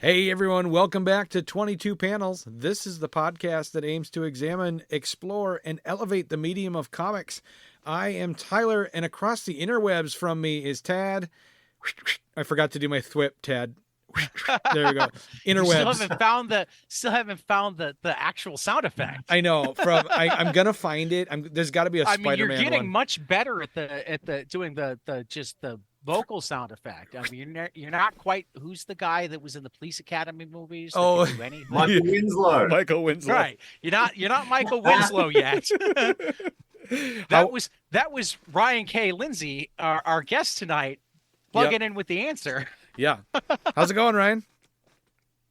Hey everyone, welcome back to 22 Panels. This is the podcast that aims to examine, explore, and elevate the medium of comics. I am Tyler, and across the interwebs from me is Tad. I forgot to do my thwip, Tad. There we go. You Interwebs. still haven't found the actual sound effect. I know. I'm gonna find it. There's got to be a I mean, Spider-Man you're getting one. much better at the doing the vocal sound effect. I mean, you're not quite. Who's the guy that was in the Police Academy movies? That Oh, can do anything? Michael Winslow. Michael Winslow. Right. You're not Michael Winslow yet. That was Ryan K Lindsay, our guest tonight, plugging in with the answer. Yeah. How's it going, Ryan?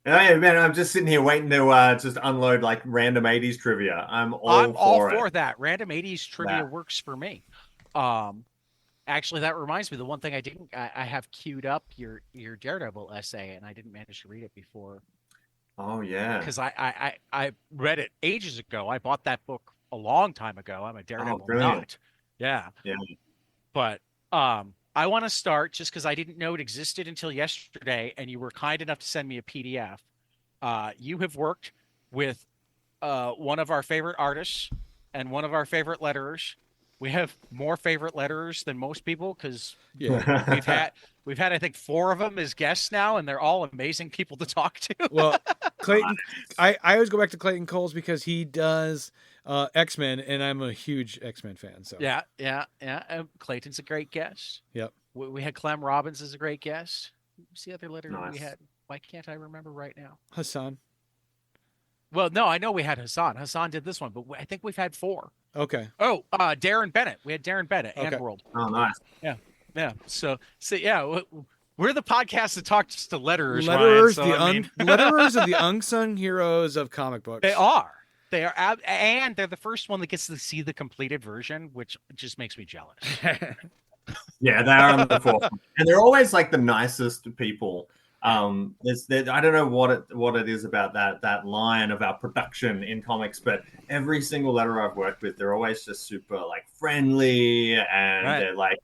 Hey man, I'm just sitting here waiting to just unload like random 80s trivia. I'm all for that. Random 80s trivia works for me. Actually, that reminds me, the one thing I have queued up your Daredevil essay, and I didn't manage to read it before. Oh yeah, because I read it ages ago. I bought that book a long time ago. I'm a Daredevil nut. Yeah. But I want to start just because I didn't know it existed until yesterday, and you were kind enough to send me a PDF. You have worked with one of our favorite artists and one of our favorite letterers. We have more favorite letterers than most people because we've had I think 4 of them as guests now, and they're all amazing people to talk to. Well, Clayton, I always go back to Clayton Coles because he does X-Men, and I'm a huge X-Men fan. So yeah. Clayton's a great guest. Yep. We had Clem Robbins as a great guest. Who's the other letterer we Nice. had? Why can't I remember right now? Hassan. Well, no, I know we had Hassan. Hassan did this one, but I think we've had 4. Okay. Oh, Darren Bennett. We had Darren Bennett, Okay. World. Oh nice. Yeah. So yeah, we're the podcast that talks to letterers. Letterers, Ryan, so, letterers are the unsung heroes of comic books. They are, and they're the first one that gets to see the completed version, which just makes me jealous. Yeah, they are on the forefront, and they're always like the nicest people. I don't know what it is about that line of our production in comics, but every single letter I've worked with, they're always just super like friendly, and they're like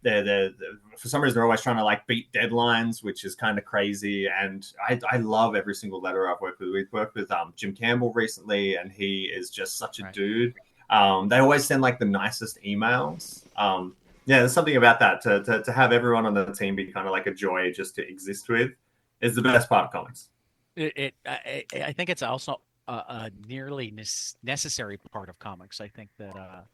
they're for some reason they're always trying to like beat deadlines, which is kind of crazy. And I love every single letter I've worked with. We've worked with Jim Campbell recently, and he is just such a dude. They always send like the nicest emails. Yeah, there's something about that to have everyone on the team be kind of like a joy just to exist with is the best part of comics. I think it's also a nearly necessary part of comics. I think that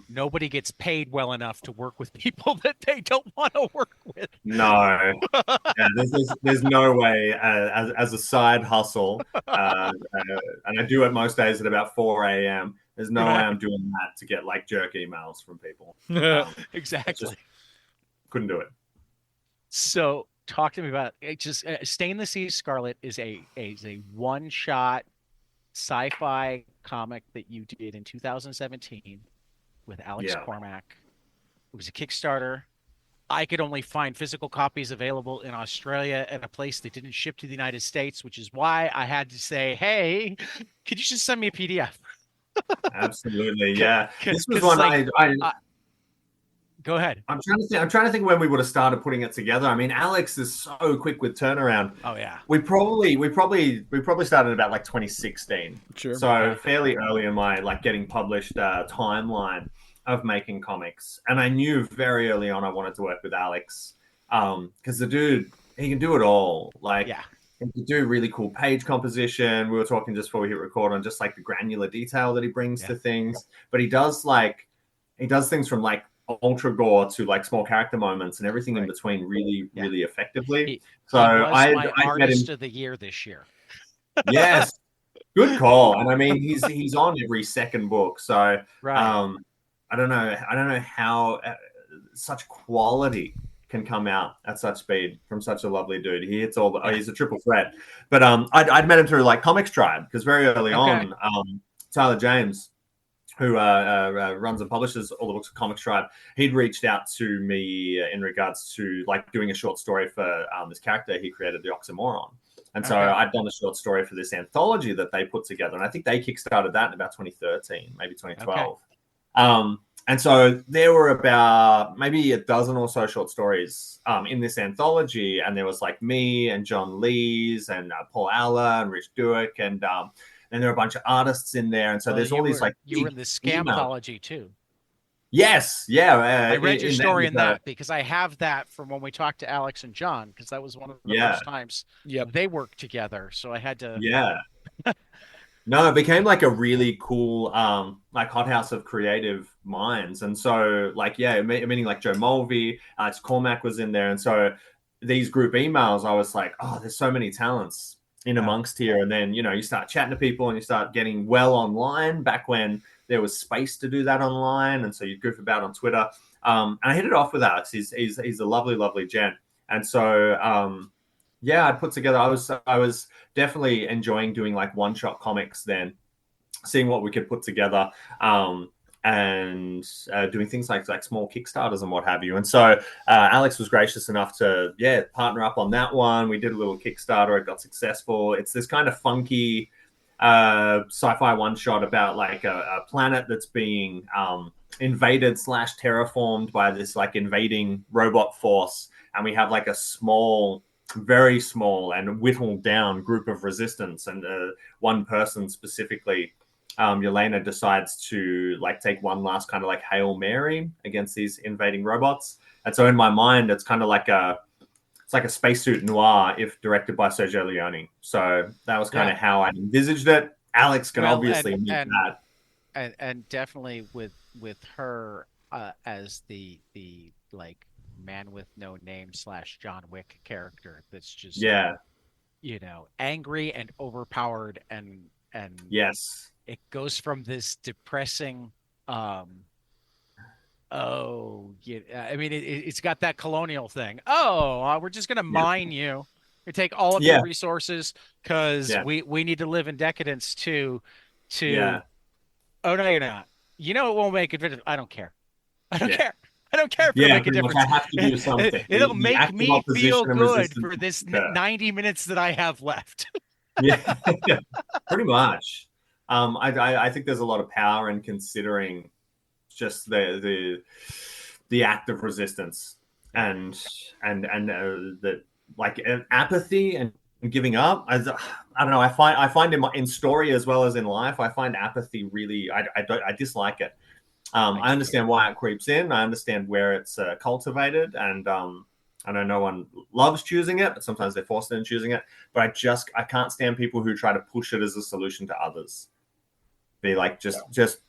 nobody gets paid well enough to work with people that they don't want to work with. No, there's no way as a side hustle, and I do it most days at about 4 a.m. There's no way I'm doing that to get like jerk emails from people. Exactly. Couldn't do it. So talk to me about it. Just Stain the Sea Scarlet is a one-shot sci-fi comic that you did in 2017 with Alex Cormack. It was a Kickstarter. I could only find physical copies available in Australia at a place that didn't ship to the United States, which is why I had to say, hey, could you just send me a PDF? Absolutely, yeah. This was one like, go ahead. I'm trying to think when we would have started putting it together. I mean, Alex is so quick with turnaround. Oh yeah. We probably started about like 2016. Sure. So fairly early in my like getting published timeline of making comics, and I knew very early on I wanted to work with Alex because the dude, he can do it all. Like, he can do really cool page composition. We were talking just before we hit record on just like the granular detail that he brings to things, but he does things from like ultra gore to like small character moments and everything in between really effectively. He was my artist of the year this year. Yes, good call. And I mean, he's on every second book, so I don't know how such quality can come out at such speed from such a lovely dude. He hits all he's a triple threat. But I'd met him through like Comics Tribe because very early on, Tyler James, who runs and publishes all the books of Comics Tribe, he'd reached out to me in regards to like doing a short story for this character he created, the Oxymoron. And so I'd done a short story for this anthology that they put together. And I think they kickstarted that in about 2013, maybe 2012. And so there were about maybe a dozen or so short stories in this anthology. And there was like me and John Lees and Paul Aller and Rich Duick. And there are a bunch of artists in there. And so there's all these like... You were in the Scamthology too. Yes. Yeah. I read your story in that because I have that from when we talked to Alex and John, because that was one of the first times they worked together. So I had to... Yeah. No, it became like a really cool, like hothouse of creative minds. And so like, meaning like Joe Mulvey, Alex Cormack was in there. And so these group emails, I was like, oh, there's so many talents in amongst here. And then, you start chatting to people and you start getting well online back when there was space to do that online. And so you goof about on Twitter. And I hit it off with Alex. He's a lovely, lovely gent. And so, I put together, I was definitely enjoying doing like one-shot comics then, seeing what we could put together, and doing things like small Kickstarters and what have you. And so Alex was gracious enough to, partner up on that one. We did a little Kickstarter. It got successful. It's this kind of funky sci-fi one-shot about like a planet that's being invaded / terraformed by this like invading robot force. And we have like a very small and whittled down group of resistance, and one person specifically, Yelena, decides to like take one last kind of like Hail Mary against these invading robots. And so in my mind, it's kind of like a spacesuit noir if directed by Sergio Leone. So that was kind of how I envisaged it. Alex can obviously meet that, and definitely with her as the like man with no name / John Wick character that's just angry and overpowered, and yes, it goes from this depressing I mean it's got that colonial thing. We're just gonna mine you. We take all of your resources because we need to live in decadence to oh no, you're not. It won't make it. I don't care. I don't care if it'll make a difference. I have to do something. It'll make me feel good for this 90 minutes that I have left. Pretty much. I think there's a lot of power in considering just the act of resistance and that like apathy and giving up. I don't know. I find in story as well as in life, I find apathy really. I dislike it. I understand why it creeps in. I understand where it's cultivated, and I know no one loves choosing it, but sometimes they're forced into choosing it. But I can't stand people who try to push it as a solution to others. Be like, just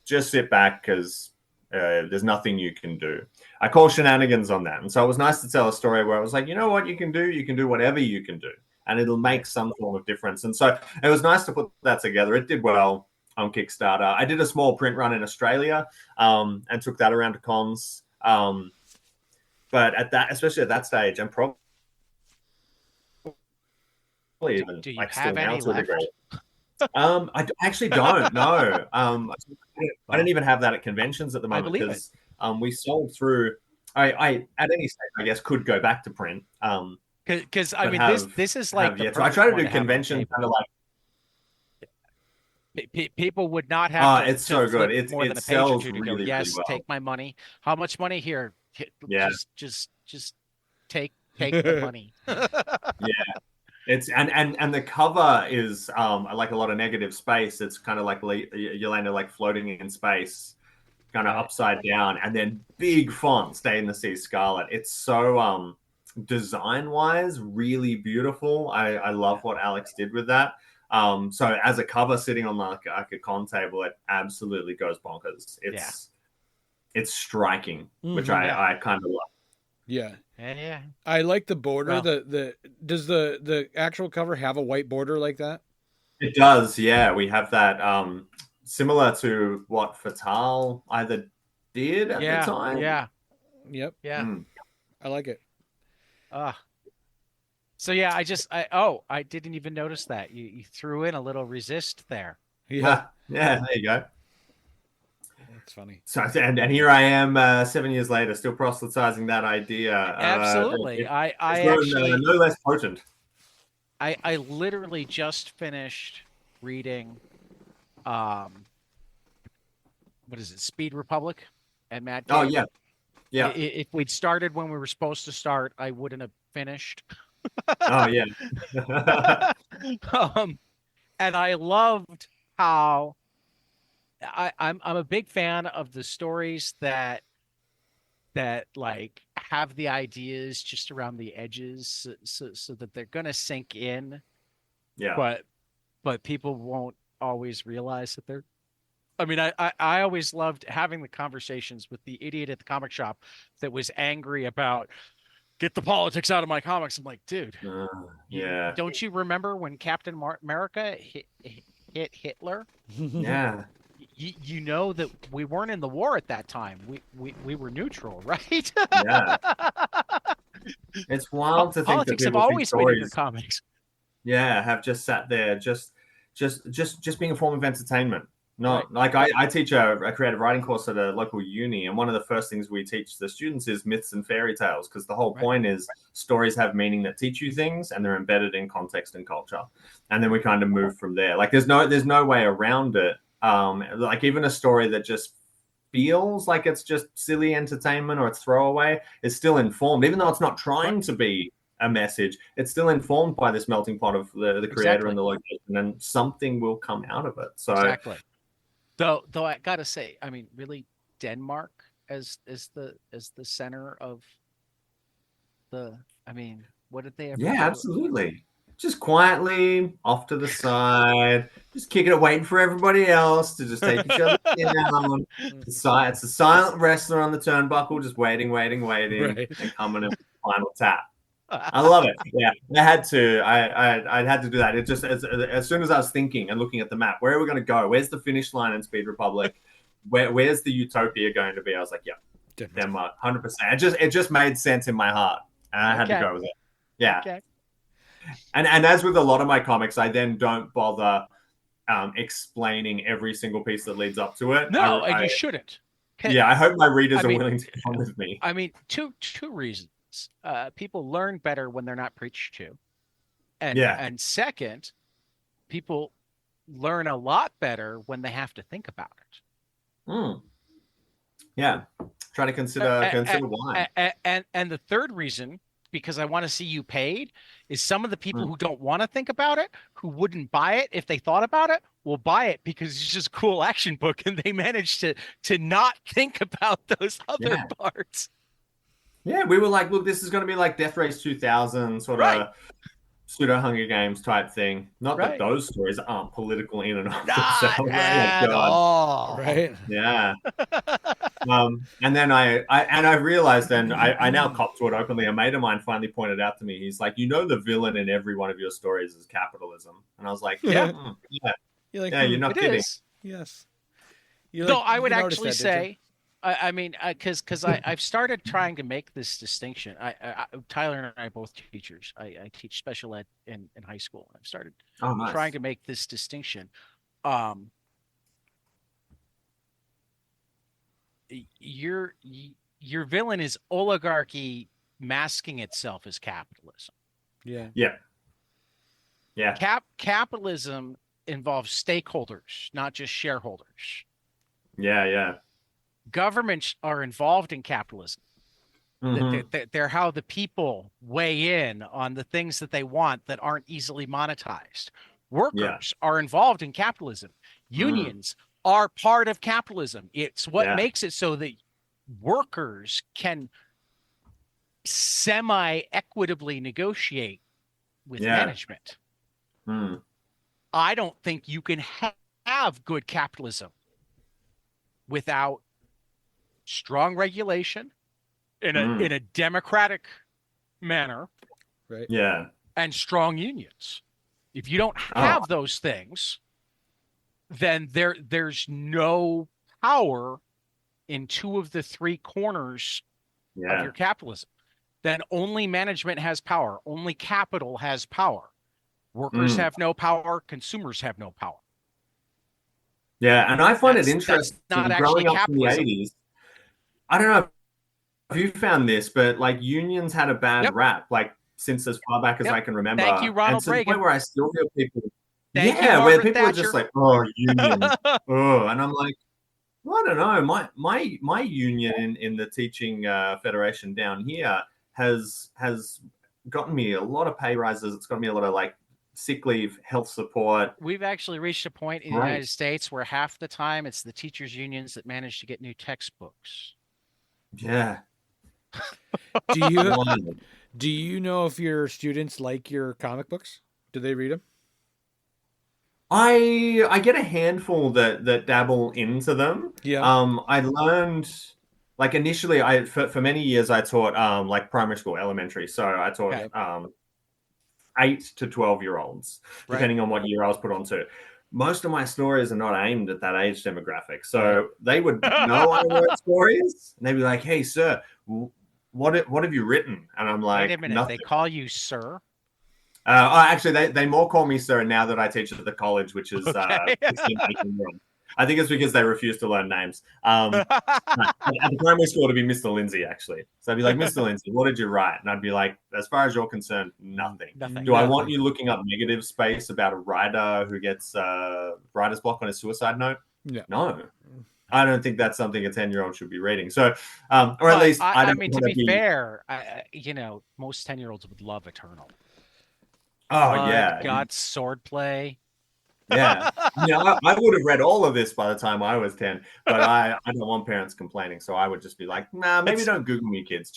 sit back because there's nothing you can do. I call shenanigans on that, and so it was nice to tell a story where I was like, you know what you can do? You can do whatever you can do, and it'll make some form of difference. And so it was nice to put that together. It did well on Kickstarter. I did a small print run in Australia and took that around to cons. But especially at that stage, and probably even like still now to a degree. I actually don't know. I don't even have that at conventions at the moment because we sold through. I at any stage, I guess, could go back to print. Because I mean, this is like I try to do conventions kind of like. People would not have. It's so good. It sells really, go, yes, really well. Take my money. How much money here? Just take the money. It's and the cover is like a lot of negative space. It's kind of like Yelena like floating in space, kind of upside down, and then big font, "Stay in the Sea Scarlet." It's so design wise really beautiful. I love what Alex did with that. So as a cover sitting on like a con table, it absolutely goes bonkers. It's striking, which I kind of love. Yeah. Yeah. I like the border. Well, does the actual cover have a white border like that? It does. Yeah, we have that similar to what Fatale either did at the time. Yeah. Yep. Yeah. I like it. So yeah, I didn't even notice that you threw in a little resist there. Yeah, there you go. That's funny. So and here I am 7 years later, still proselytizing that idea. Absolutely, I actually no less potent. I literally just finished reading, what is it, Speed Republic, and Mad Oh Cave. yeah. If we'd started when we were supposed to start, I wouldn't have finished. Oh yeah. And I loved how I'm a big fan of the stories that like have the ideas just around the edges, so that they're gonna sink in. Yeah. But people won't always realize that they're. I mean, I always loved having the conversations with the idiot at the comic shop that was angry about get the politics out of my comics. I'm like, dude, yeah. don't you remember when Captain America hit Hitler? Yeah. You know that we weren't in the war at that time. We were neutral, right? Yeah. It's wild to think politics that have people always think been in stories, your comics. yeah, have just sat there, just being a form of entertainment. Not Right. like I teach a creative writing course at a local uni, and one of the first things we teach the students is myths and fairy tales, because the whole point is stories have meaning that teach you things, and they're embedded in context and culture, and then we kind of move from there. Like there's no way around it. Like even a story that just feels like it's just silly entertainment or it's throwaway, it's still informed, even though it's not trying to be a message. It's still informed by this melting pot of the creator and the location, and something will come out of it. So exactly. Though I gotta say, I mean, really, Denmark as the center of the. I mean, what did they ever? Yeah, do? absolutely. Just quietly off to the side, just kicking it, waiting for everybody else to just take each other down. It's a silent wrestler on the turnbuckle, just waiting, and coming in for the final tap. I love it. Yeah, I had to. I had to do that. It just as soon as I was thinking and looking at the map, where are we going to go? Where's the finish line in Speed Republic? Where's the utopia going to be? I was like, yeah, Denmark, 100%. It just made sense in my heart, and I had to go with it. Yeah. Okay. And as with a lot of my comics, I then don't bother explaining every single piece that leads up to it. No, and you shouldn't. Yeah, I hope my readers are willing to come with me. I mean, two reasons. People learn better when they're not preached to, and second, people learn a lot better when they have to think about it. Yeah, try to consider why. And the third reason, because I want to see you paid, is some of the people who don't want to think about it, who wouldn't buy it if they thought about it, will buy it because it's just a cool action book, and they managed to not think about those other parts. Yeah, we were like, look, this is going to be like Death Race 2000, sort of pseudo Hunger Games type thing. Not that those stories aren't political in and of themselves. At all. Right? Yeah. And then I realized, and I now cop to it openly. A mate of mine finally pointed out to me, he's like, the villain in every one of your stories is capitalism. And I was like, yeah. You're like, you're not kidding. Yes. No, I would actually say, I mean, because I've started trying to make this distinction. Tyler and I are both teachers. I teach special ed in high school. I've started trying to make this distinction. Your villain is oligarchy masking itself as capitalism. Yeah. Capitalism involves stakeholders, not just shareholders. Yeah. Governments are involved in capitalism. Mm-hmm. They're how the people weigh in on the things that they want that aren't easily monetized. Workers are involved in capitalism. Unions are part of capitalism. It's what makes it so that workers can semi-equitably negotiate with management. I don't think you can have good capitalism without strong regulation in a democratic manner, right? Yeah, and strong unions. If you don't have those things, then there's no power in two of the three corners of your capitalism. Then only management has power. Only capital has power. Workers have no power. Consumers have no power. Yeah, and I find it interesting. Not growing up capitalism. In the 80s, I don't know if you found this, but like unions had a bad rap, like since as far back as I can remember. Thank you, Ronald Reagan. And to the point where I still hear people, Thank you, where Margaret people Thatcher. are just like, oh, unions, oh, and I'm like, Well, I don't know. My union in the teaching federation down here has gotten me a lot of pay rises. It's gotten me a lot of like sick leave, health support. We've actually reached a point in the United States where half the time it's the teachers' unions that manage to get new textbooks. Yeah. Do you know if your students like your comic books? Do they read them? I get a handful that dabble into them. Yeah. I learned like initially for many years I taught like primary school, elementary. So I taught 8 to 12-year-olds, depending on what year I was put onto. Most of my stories are not aimed at that age demographic. So they would know I wrote stories and they'd be like, "Hey, sir, what have you written?" And I'm like, "Wait a minute, nothing. They call you sir?" Actually, they more call me sir now that I teach at the college, which is 16, 18 year old. I think it's because they refuse to learn names. At the primary school, it'd be Mr. Lindsay, actually. So I'd be like, "Mr. Lindsay, what did you write?" And I'd be like, "As far as you're concerned, nothing. Do I want you looking up negative space about a writer who gets writer's block on his suicide note? Yeah. No. I don't think that's something a 10-year-old should be reading. So, or at least I don't. I mean, to be fair, most 10-year-olds would love Eternal. Oh, yeah. God's swordplay. Yeah. I would have read all of this by the time I was 10, but I don't want parents complaining. So I would just be like, nah, maybe don't Google me, kids.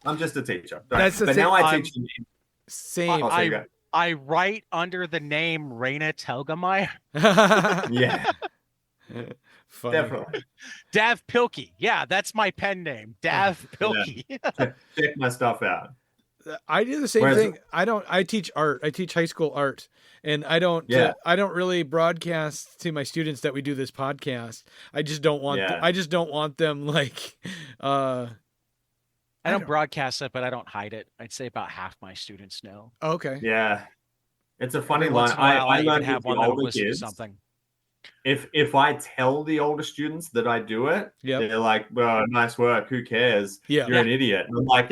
I'm just a teacher. That's the thing. Now I teach. Same. I write under the name Raina Telgemeier. Yeah. Funny. Definitely. Dav Pilkey. Yeah, that's my pen name. Dav Pilkey. Yeah. Check my stuff out. I do the same thing. I teach art. I teach high school art, and I don't really broadcast to my students that we do this podcast. I just don't want them like I don't broadcast it, but I don't hide it. I'd say about half my students know. Okay. Yeah. It's a funny line. I learned have one older listen kids. to something. If I tell the older students that I do it, they're like, "Well, nice work. Who cares? You're an idiot." And I'm like,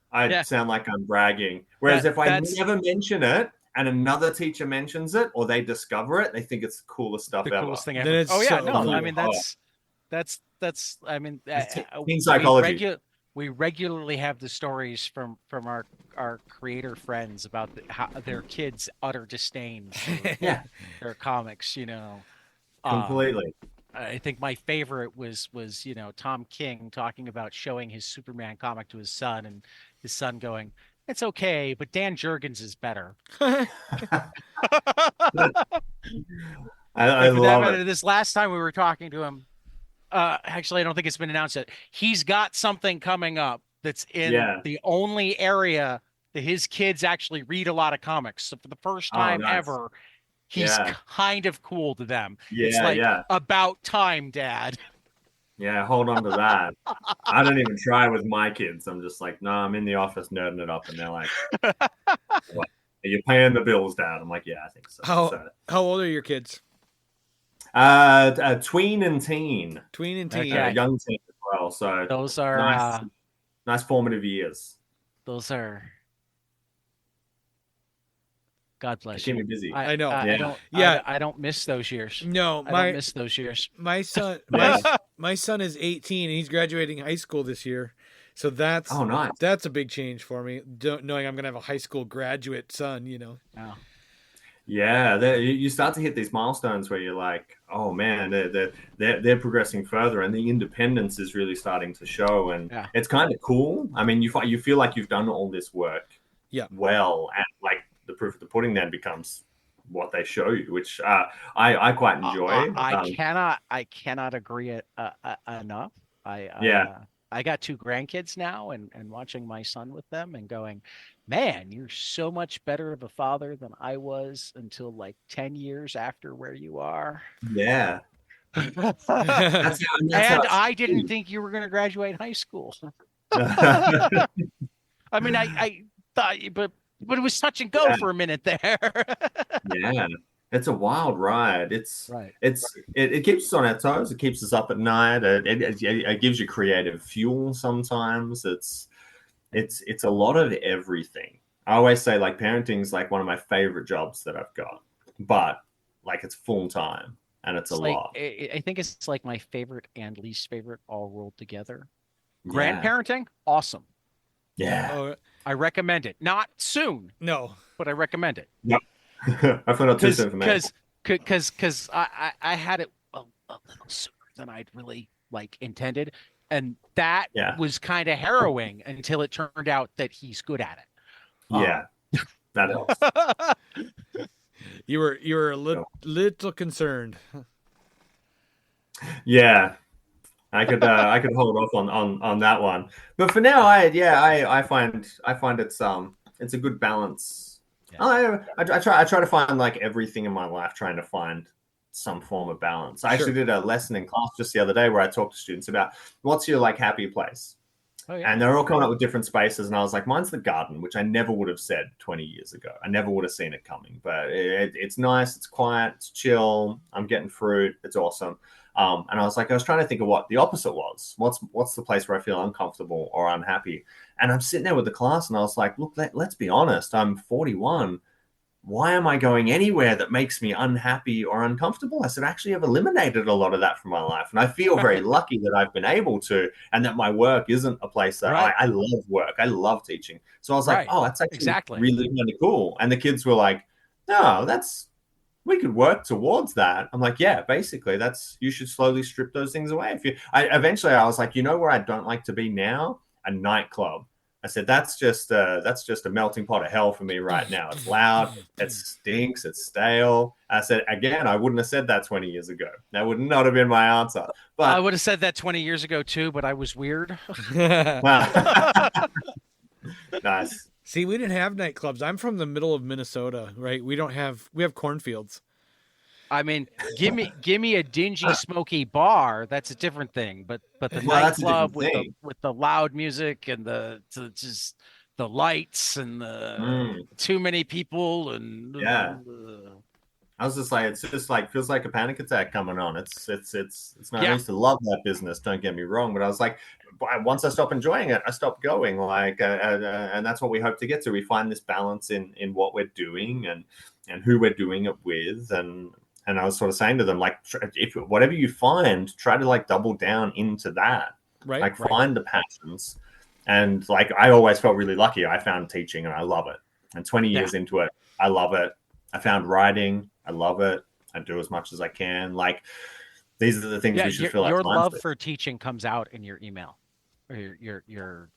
I sound like I'm bragging. Whereas if I never mention it and another teacher mentions it or they discover it, they think it's the coolest stuff ever. Coolest thing ever. I mean, that's I mean, in psychology. We regularly have the stories from our creator friends about how their kids' utter disdain for their comics. Completely. I think my favorite was Tom King talking about showing his Superman comic to his son, and his son going, "It's okay, but Dan Jurgens is better." I love it. This last time we were talking to him, actually, I don't think it's been announced yet. He's got something coming up that's in the only area that his kids actually read a lot of comics. So for the first time ever, he's kind of cool to them. It's like, about time, Dad. Yeah, hold on to that. I don't even try with my kids. I'm just like, no, I'm in the office nerding it up. And they're like, "What? Are you paying the bills, Dad?" I'm like, "Yeah, I think so." How old are your kids? Tween and teen. Tween and teen. Young teen as well. So those are nice formative years. Those are. God bless you. Keep me busy. I know. I don't miss those years. No, I don't miss those years. My son, my son is 18 and he's graduating high school this year. So that's nice. That's a big change for me, knowing I'm going to have a high school graduate son. Oh. Yeah, you start to hit these milestones where you're like, oh man, they're progressing further, and the independence is really starting to show, and it's kind of cool. I mean, you feel like you've done all this work, well, and like the proof of the pudding then becomes what they show you, which I quite enjoy. I cannot agree enough. I got 2 grandkids now, and watching my son with them and going, man, you're so much better of a father than I was until like 10 years after where you are. Yeah. I didn't think you were going to graduate high school. I mean, I thought, but it was touch and go for a minute there. Yeah. It's a wild ride. It keeps us on our toes. It keeps us up at night. It gives you creative fuel sometimes. It's a lot of everything. I always say like parenting is like one of my favorite jobs that I've got, but like it's full time. and it's a like, lot. I think it's like my favorite and least favorite all rolled together. Yeah. Grandparenting, awesome. Yeah. Oh, I recommend it. Not soon, no. but I recommend it. Yep. I thought not too soon for me. Because I had it a little sooner than I'd really like intended, and that was kind of harrowing until it turned out that he's good at it. Yeah, that helps. You were a little concerned. Yeah, I could hold off on that one, but for now, I find it's a good balance. Yeah. I try to find like everything in my life, trying to find some form of balance. I actually did a lesson in class just the other day where I talked to students about what's your like happy place. Oh, yeah. And they're all coming up with different spaces. And I was like, mine's the garden, which I never would have said 20 years ago. I never would have seen it coming. But it's nice. It's quiet. It's chill. I'm getting fruit. It's awesome. And I was trying to think of what the opposite was. What's the place where I feel uncomfortable or unhappy? And I'm sitting there with the class and I was like, look, let's be honest. I'm 41. Why am I going anywhere that makes me unhappy or uncomfortable? I said, actually, I've eliminated a lot of that from my life. And I feel very lucky that I've been able to, and that my work isn't a place that I love work. I love teaching. So I was like, oh, that's actually really kind of cool. And the kids were like, no, we could work towards that. I'm like, yeah, basically you should slowly strip those things away. Eventually I was like, you know where I don't like to be now? A nightclub. I said, that's just a melting pot of hell for me right now. It's loud, it stinks, it's stale. I said, again, I wouldn't have said that 20 years ago. That would not have been my answer. But I would have said that 20 years ago too, but I was weird. Nice. See, we didn't have nightclubs. I'm from the middle of Minnesota, right? We have cornfields. I mean, give me a dingy, smoky bar. That's a different thing. But the nightclub with the loud music and the lights and the too many people and I was just like, it's just like feels like a panic attack coming on. It's not. I used to love that business. Don't get me wrong, but I was like, once I stopped enjoying it, I stopped going. And that's what we hope to get to. We find this balance in what we're doing and who we're doing it with And I was sort of saying to them, like, if whatever you find, try to like double down into that. Right. Find the passions. And like, I always felt really lucky. I found teaching and I love it. And 20 years into it, I love it. I found writing. I love it. I do as much as I can. Like, these are the things we should fill out. Your love for teaching comes out in your email or your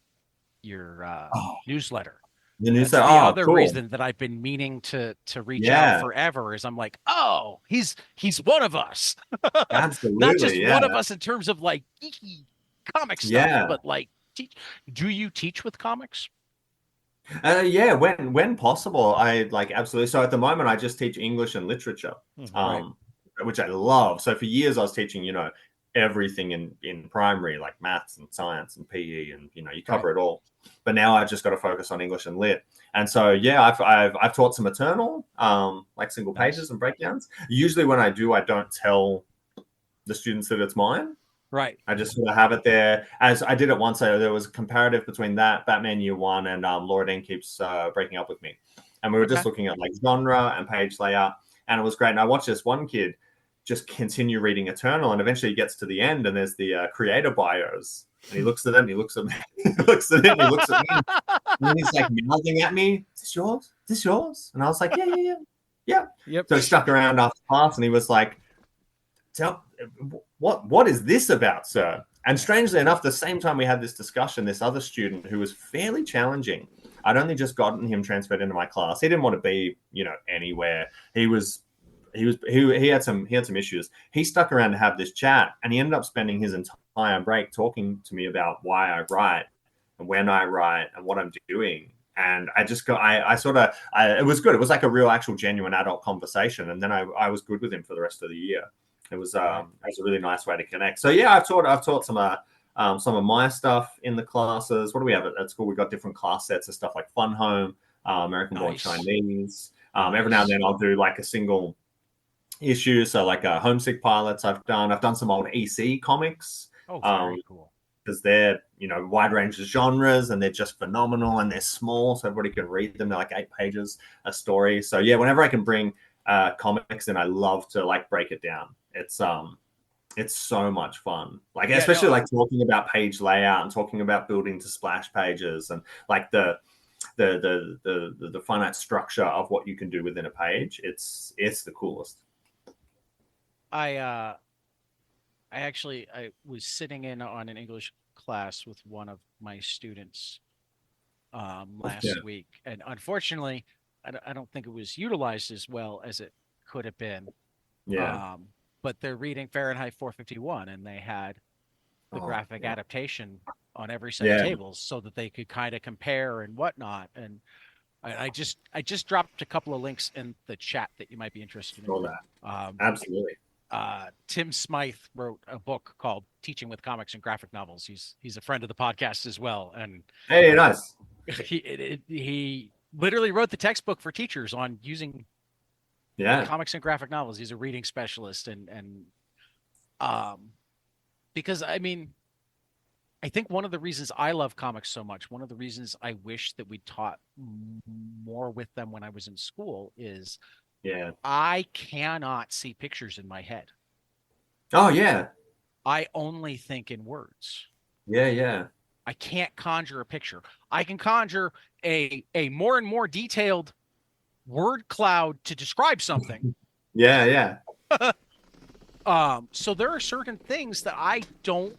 newsletter. That's the other reason that I've been meaning to reach out forever is I'm like, oh, he's one of us. Absolutely. Not just one of us in terms of like geeky comic stuff, but like, do you teach with comics? When possible, I like absolutely. So at the moment, I just teach English and literature, which I love. So for years, I was teaching, everything in primary, like maths and science and PE, and you cover it all. But now I've just got to focus on English and lit. And so I've taught some maternal, like single pages and breakdowns. Usually when I do, I don't tell the students that it's mine. Right. I just sort of have it there. As I did it once, there was a comparative between that Batman Year One and Laura Dean Keeps Breaking Up With Me, and we were just looking at like genre and page layout, and it was great. And I watched this one kid just continue reading Eternal, and eventually he gets to the end, and there's the creator bios, and he looks at it, and he looks at me, he looks at it, and he looks at me, and he's like mouthing at me, "Is this yours? Is this yours?" And I was like, "Yeah." Yep. So he stuck around after class, and he was like, What is this about, sir? And strangely enough, the same time we had this discussion, this other student who was fairly challenging, I'd only just gotten him transferred into my class. He didn't want to be, anywhere. He had some issues. He stuck around to have this chat, and he ended up spending his entire break talking to me about why I write and when I write and what I'm doing. And I just it was good. It was like a real, actual, genuine adult conversation. And then I was good with him for the rest of the year. It was a really nice way to connect. So yeah, I've taught some of my stuff in the classes. What do we have at school? We've got different class sets of stuff like Fun Home, American Born Chinese. Every now and then I'll do like a single issue. So like Homesick Pilots I've done some old EC comics. Oh, very cool. Because they're, wide range of genres and they're just phenomenal and they're small. So everybody can read them. They're like 8 pages a story. So yeah, whenever I can bring comics in, I love to like break it down. It's so much fun. Like, especially like talking about page layout and talking about building to splash pages and like the finite structure of what you can do within a page. It's the coolest. I was sitting in on an English class with one of my students last week, and unfortunately, I don't think it was utilized as well as it could have been. Yeah. But they're reading Fahrenheit 451, and they had the graphic adaptation on every set of tables so that they could kind of compare and whatnot. And I just dropped a couple of links in the chat that you might be interested in. Absolutely. Tim Smythe wrote a book called Teaching with Comics and Graphic Novels. He's a friend of the podcast as well. And hey, nice. He literally wrote the textbook for teachers on using comics and graphic novels. He's a reading specialist, and because I mean, I think one of the reasons I love comics so much, one of the reasons I wish that we taught more with them when I was in school is I cannot see pictures in my head. Oh yeah. I only think in words. Yeah. I can't conjure a picture. I can conjure a more and more detailed word cloud to describe something. Yeah. So there are certain things that I don't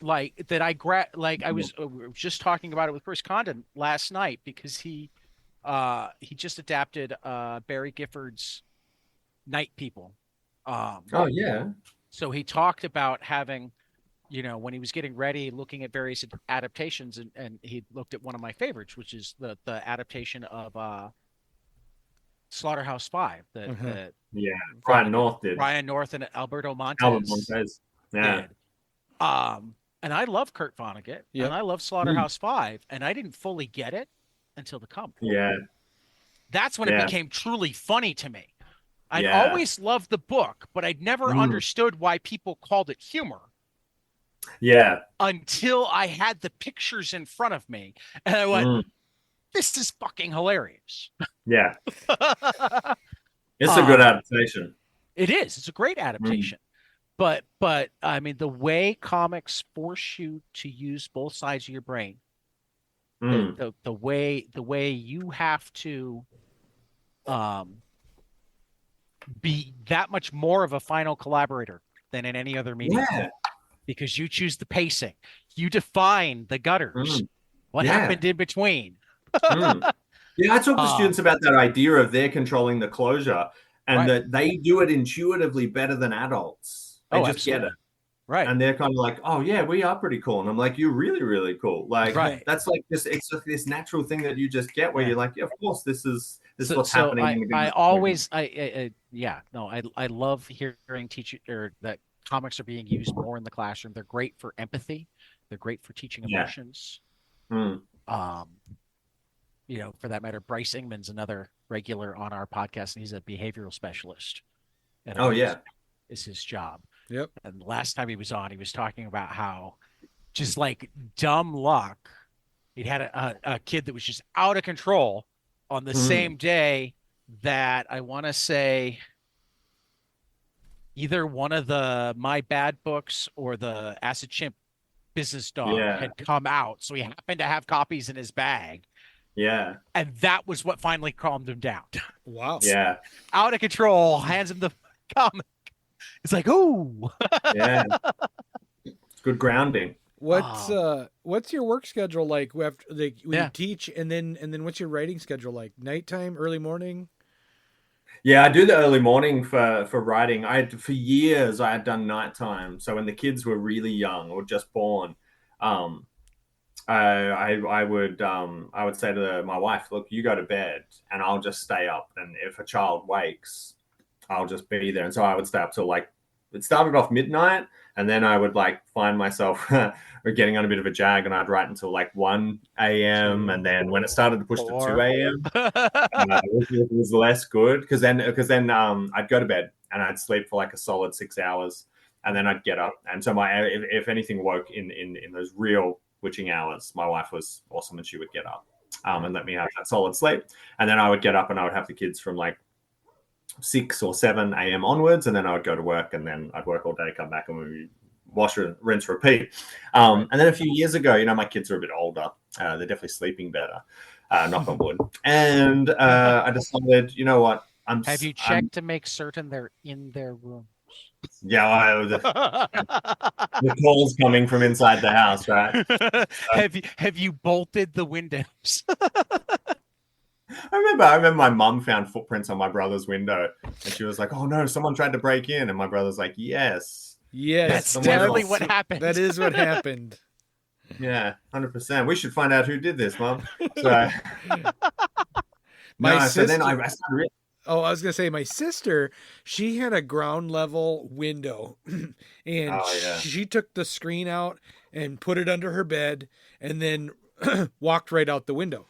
like that I was just talking about it with Chris Condon last night because he just adapted Barry Gifford's Night People. So he talked about having, when he was getting ready, looking at various adaptations, and he looked at one of my favorites, which is the adaptation of Slaughterhouse-Five. Ryan North did. Ryan North and Alberto Montez. Yeah. And I love Kurt Vonnegut, and I love Slaughterhouse-Five, and I didn't fully get it until the comic. Yeah. That's when it became truly funny to me. I'd always loved the book, but I'd never understood why people called it humor. Yeah. Until I had the pictures in front of me, and I went, this is fucking hilarious. Yeah. It's a good adaptation. It is. It's a great adaptation. But I mean, the way comics force you to use both sides of your brain, the way you have to be that much more of a final collaborator than in any other medium. Yeah. Because you choose the pacing, you define the gutters, what happened in between. I talk to students about that idea of they're controlling the closure and that they do it intuitively better than adults. They just get it. Right. And they're kind of like, oh yeah, we are pretty cool. And I'm like, you're really, really cool. Like that's like it's like this natural thing that you just get where you're like, yeah, of course, this is what's happening. I love hearing that comics are being used more in the classroom. They're great for empathy. They're great for teaching emotions. For that matter, Bryce Ingman's another regular on our podcast, and he's a behavioral specialist. And is his job. Yep. And last time he was on, he was talking about how just like dumb luck, he'd had a kid that was just out of control on the same day that I want to say either one of the My Bad books or the Acid Chimp Business Dog had come out. So he happened to have copies in his bag. Yeah. And that was what finally calmed him down. Wow. Yeah. Out of control, hands him the comic. It's like, ooh. Yeah. It's good grounding. What's your work schedule like after when you teach, and then what's your writing schedule like? Nighttime, early morning? Yeah, I do the early morning for writing. For years I had done nighttime. So when the kids were really young or just born, I would say to my wife, look, you go to bed and I'll just stay up. And if a child wakes, I'll just be there. And so I would stay up till it started off midnight, and then I would find myself getting on a bit of a jag, and I'd write until 1 a.m. And then when it started to push to 2 a.m., it was less good because then I'd go to bed and I'd sleep for a solid 6 hours, and then I'd get up. And so if anything woke in those real witching hours, my wife was awesome, and she would get up and let me have that solid sleep. And then I would get up and I would have the kids from 6 or 7 a.m. onwards, and then I would go to work, and then I'd work all day, come back, and we wash, rinse, repeat. And then a few years ago, my kids are a bit older. They're definitely sleeping better, knock on wood. And I decided, you know what? Have you checked to make certain they're in their room? Yeah, the calls coming from inside the house, right? Have you bolted the windows? I remember my mum found footprints on my brother's window, and she was like, "Oh no, someone tried to break in," and my brother's like, "Yes, that's definitely what happened. That is what happened." Yeah, 100%. We should find out who did this, Mum. So, sister. So then I started. Oh, I was going to say, my sister, she had a ground level window and she took the screen out and put it under her bed and then walked right out the window.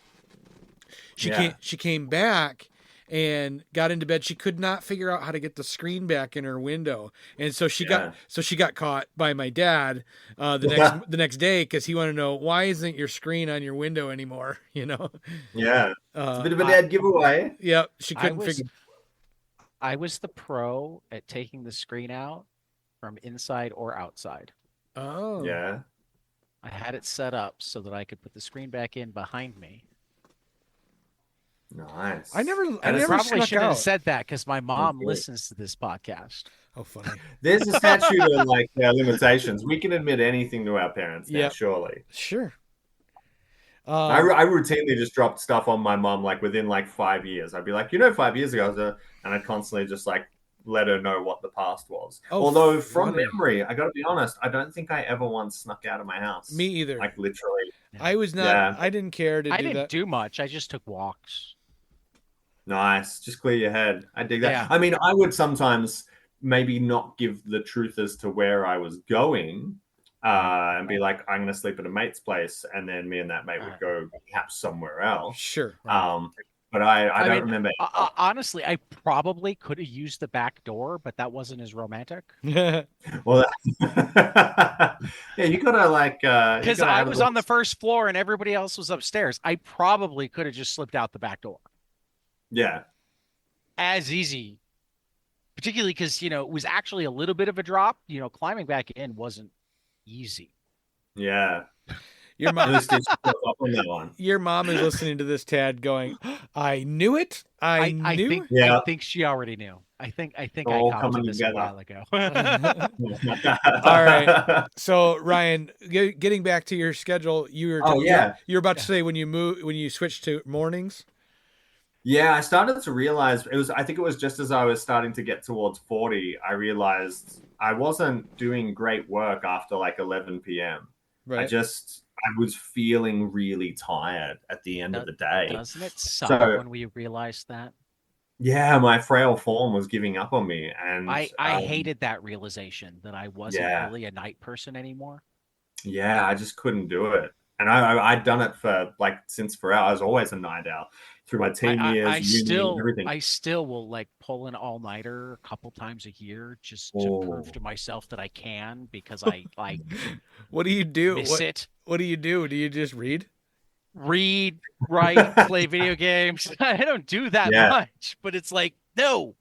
She came back and got into bed. She could not figure out how to get the screen back in her window. And so she got caught by my dad the next day because he wanted to know, why isn't your screen on your window anymore? Yeah. It's a bit of a dad giveaway. Yeah. She couldn't figure. I was the pro at taking the screen out from inside or outside. Oh. Yeah. I had it set up so that I could put the screen back in behind me. Nice. I never probably should have said that because my mom listens to this podcast. Oh, funny. There's a statute of limitations. We can admit anything to our parents now, surely. Sure. I routinely just dropped stuff on my mom within 5 years. I'd be like, 5 years ago, and I'd constantly just let her know what the past was. Oh, although from memory, I got to be honest, I don't think I ever once snuck out of my house. Me either. Literally. I was not. Yeah. I didn't care to do that. I didn't do much. I just took walks. Nice. Just clear your head. I dig that. Yeah. I mean, I would sometimes maybe not give the truth as to where I was going and be like, I'm going to sleep at a mate's place. And then me and that mate would go perhaps somewhere else. Sure. But I don't remember. Honestly, I probably could have used the back door, but that wasn't as romantic. Well, yeah, you gotta because I was on the first floor and everybody else was upstairs. I probably could have just slipped out the back door. Yeah, as easy, particularly because it was actually a little bit of a drop. Climbing back in wasn't easy. Yeah. Your mom is listening to this, Tad, going, I knew it. I knew. I think she already knew. I think I commented this a while ago. All right. So Ryan, getting back to your schedule, you were about to say when you switched to mornings. Yeah, I started to realize I think it was just as I was starting to get towards 40, I realized I wasn't doing great work after 11 p.m. Right. I was feeling really tired at the end of the day. Doesn't it suck when we realized that? Yeah, my frail form was giving up on me. And I hated that realization that I wasn't really a night person anymore. Yeah, I just couldn't do it. And I'd done it for since forever. I was always a night owl through my teen years. Everything. I still will pull an all-nighter a couple times a year just to prove to myself that I can, because I What do you do? Miss it. What do you do? Do you just read? Read, write, play video games. I don't do that much, but it's no,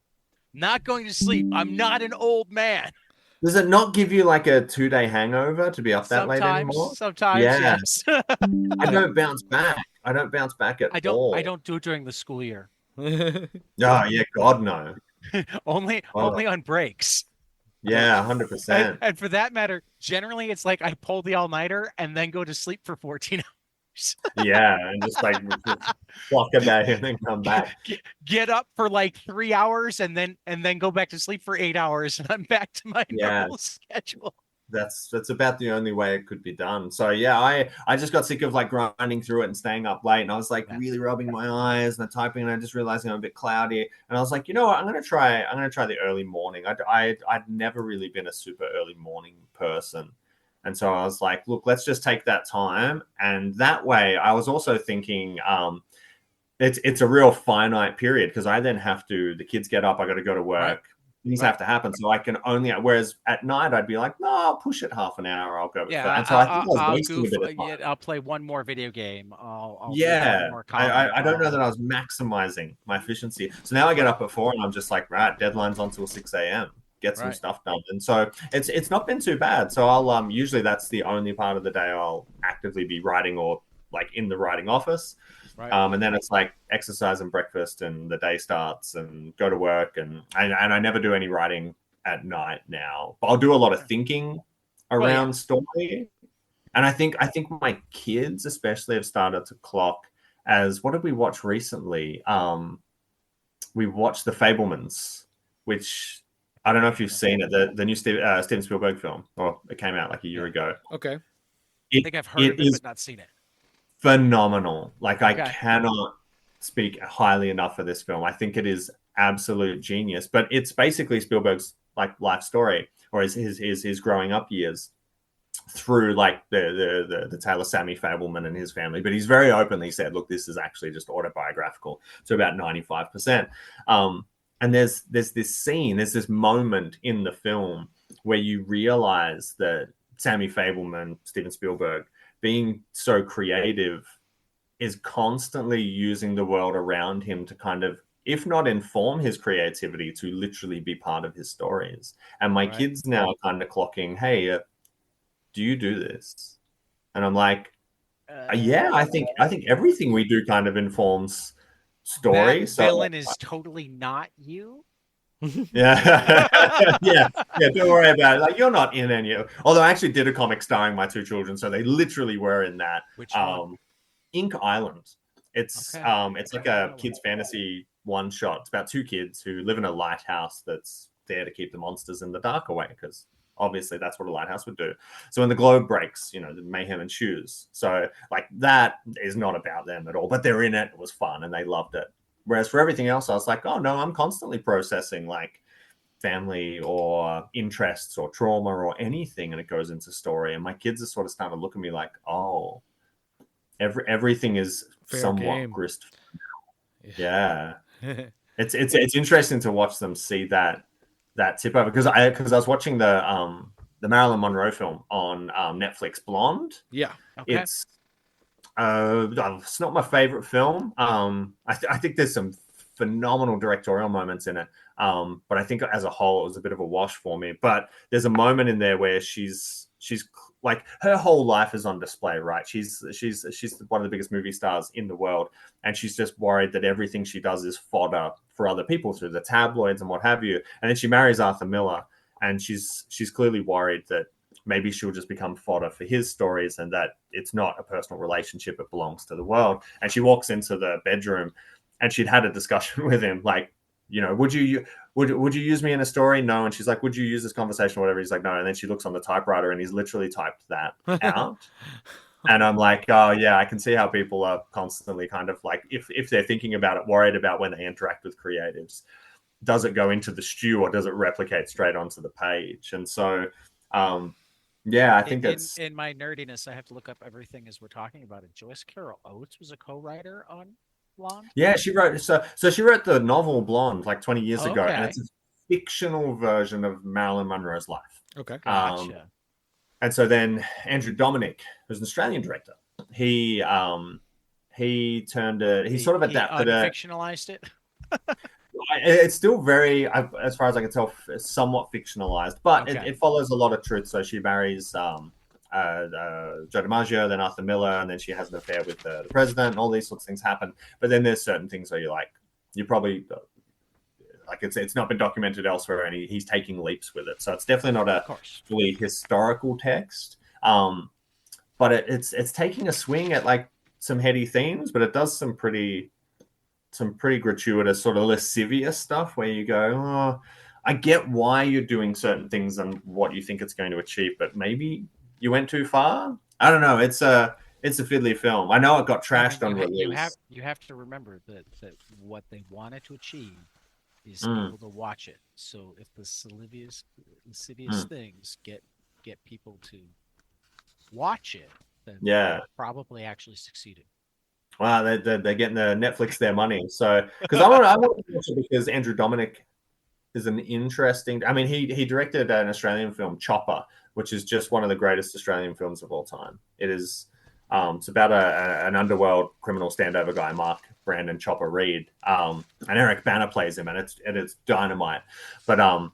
not going to sleep. I'm not an old man. Does it not give you a 2-day hangover to be up that late anymore? Sometimes, yes. I don't bounce back. I don't bounce back at all. I don't do it during the school year. Oh, yeah, God, no. only on breaks. Yeah, 100%. And for that matter, generally it's I pull the all-nighter and then go to sleep for 14 hours. Yeah, and just clock a day and then come back. Get up for 3 hours and then go back to sleep for 8 hours, and I'm back to my normal schedule. That's about the only way it could be done. So yeah, I just got sick of grinding through it and staying up late, and I was really rubbing my eyes and typing, and I just realizing I'm a bit cloudy, and I was like, you know what, I'm gonna try the early morning. I'd never really been a super early morning person. And so I was like, look, let's just take that time. And that way I was also thinking it's a real finite period, because I then the kids get up, I got to go to work. things have to happen. So I can only, whereas at night I'd be like, no, I'll push it half an hour. I'll go. Yeah, And so I think I was I'll wasting goof. a bit of time. Yeah, I'll play one more video game. I'll read Yeah, one more comic. I don't know that I was maximizing my efficiency. So now I get up at 4 and I'm just like, right, deadline's until 6 a.m. Get some stuff done. And so it's not been too bad. So I'll usually that's the only part of the day I'll actively be writing or like in the writing office. Right. And then it's like exercise and breakfast and the day starts and go to work and I never do any writing at night now. But I'll do a lot of thinking around story. And I think my kids especially have started to clock as what did we watch recently? We watched The Fabelmans, which I don't know if you've seen it, the new Steven Spielberg film, or it came out like a year ago. Okay. I think I've heard of it, but not seen it. Phenomenal. Like I cannot speak highly enough of this film. I think it is absolute genius, but it's basically Spielberg's like life story or his growing up years through like the tale of Sammy Fabelman and his family. But he's very openly said, look, this is actually just autobiographical to about 95%. And there's this scene, there's this moment in the film where you realize that Sammy Fabelman, Steven Spielberg, being so creative, is constantly using the world around him to kind of, if not inform his creativity, to literally be part of his stories. And my kids now are kind of clocking, hey, do you do this? And I'm like, yeah, I think everything we do kind of informs story. That villain is totally not you. Yeah. yeah. Don't worry about it. Like you're not in any. Although I actually did a comic starring my 2 children, so they literally were in that. Which one? Ink Island. It's like a kids fantasy one shot. It's about 2 kids who live in a lighthouse that's there to keep the monsters in the dark away because obviously that's what a lighthouse would do. So when the globe breaks, the mayhem ensues. So like that is not about them at all, but they're in it. It was fun and they loved it. Whereas for everything else, I was like, oh no, I'm constantly processing like family or interests or trauma or anything, and it goes into story. And my kids are sort of starting to look at me like, oh, everything is fair somewhat game. Grist. Yeah, it's interesting to watch them see that tip over because I was watching the Marilyn Monroe film on Netflix, Blonde. Yeah, okay. It's not my favorite film. I think there's some phenomenal directorial moments in it. But I think as a whole, it was a bit of a wash for me. But there's a moment in there where she's like her whole life is on display, right? She's one of the biggest movie stars in the world, and she's just worried that everything she does is fodder for other people through the tabloids and what have you. And then she marries Arthur Miller, and she's clearly worried that maybe she'll just become fodder for his stories and that it's not a personal relationship, it belongs to the world. And she walks into the bedroom and she'd had a discussion with him, like, would you use me in a story? No. And she's like, would you use this conversation or whatever? He's like, no. And then she looks on the typewriter and he's literally typed that out. And I'm like, oh yeah, I can see how people are constantly kind of like, if they're thinking about it, worried about when they interact with creatives, does it go into the stew or does it replicate straight onto the page? And so, yeah, I think that's in my nerdiness. I have to look up everything as we're talking about it. Joyce Carol Oates was a co-writer on Blonde. Yeah, she wrote she wrote the novel Blonde like 20 years ago, and it's a fictional version of Marilyn Monroe's life. Okay, gotcha. And so then Andrew Dominic, who's an Australian director, he sort of adapted it, fictionalized it. It's still very, as far as I can tell, somewhat fictionalized, but it follows a lot of truth. So she marries Joe DiMaggio, then Arthur Miller, and then she has an affair with the president, and all these sorts of things happen. But then there's certain things where you probably like it's not been documented elsewhere, and he's taking leaps with it. So it's definitely not a fully historical text, but it's taking a swing at like some heady themes, but it does some pretty gratuitous sort of lascivious stuff where you go, oh, I get why you're doing certain things and what you think it's going to achieve, but maybe you went too far. I don't know. It's a fiddly film. I know it got trashed on release. You have to remember that what they wanted to achieve is people to watch it. So if the lascivious things get people to watch it, then they probably actually succeeded. Wow, they're getting the Netflix their money. So because I want to watch it because Andrew Dominic is an interesting. I mean, he directed an Australian film, Chopper, which is just one of the greatest Australian films of all time. It is. It's about an underworld criminal standover guy, Mark Brandon Chopper Reed, and Eric Bana plays him, and it's dynamite. But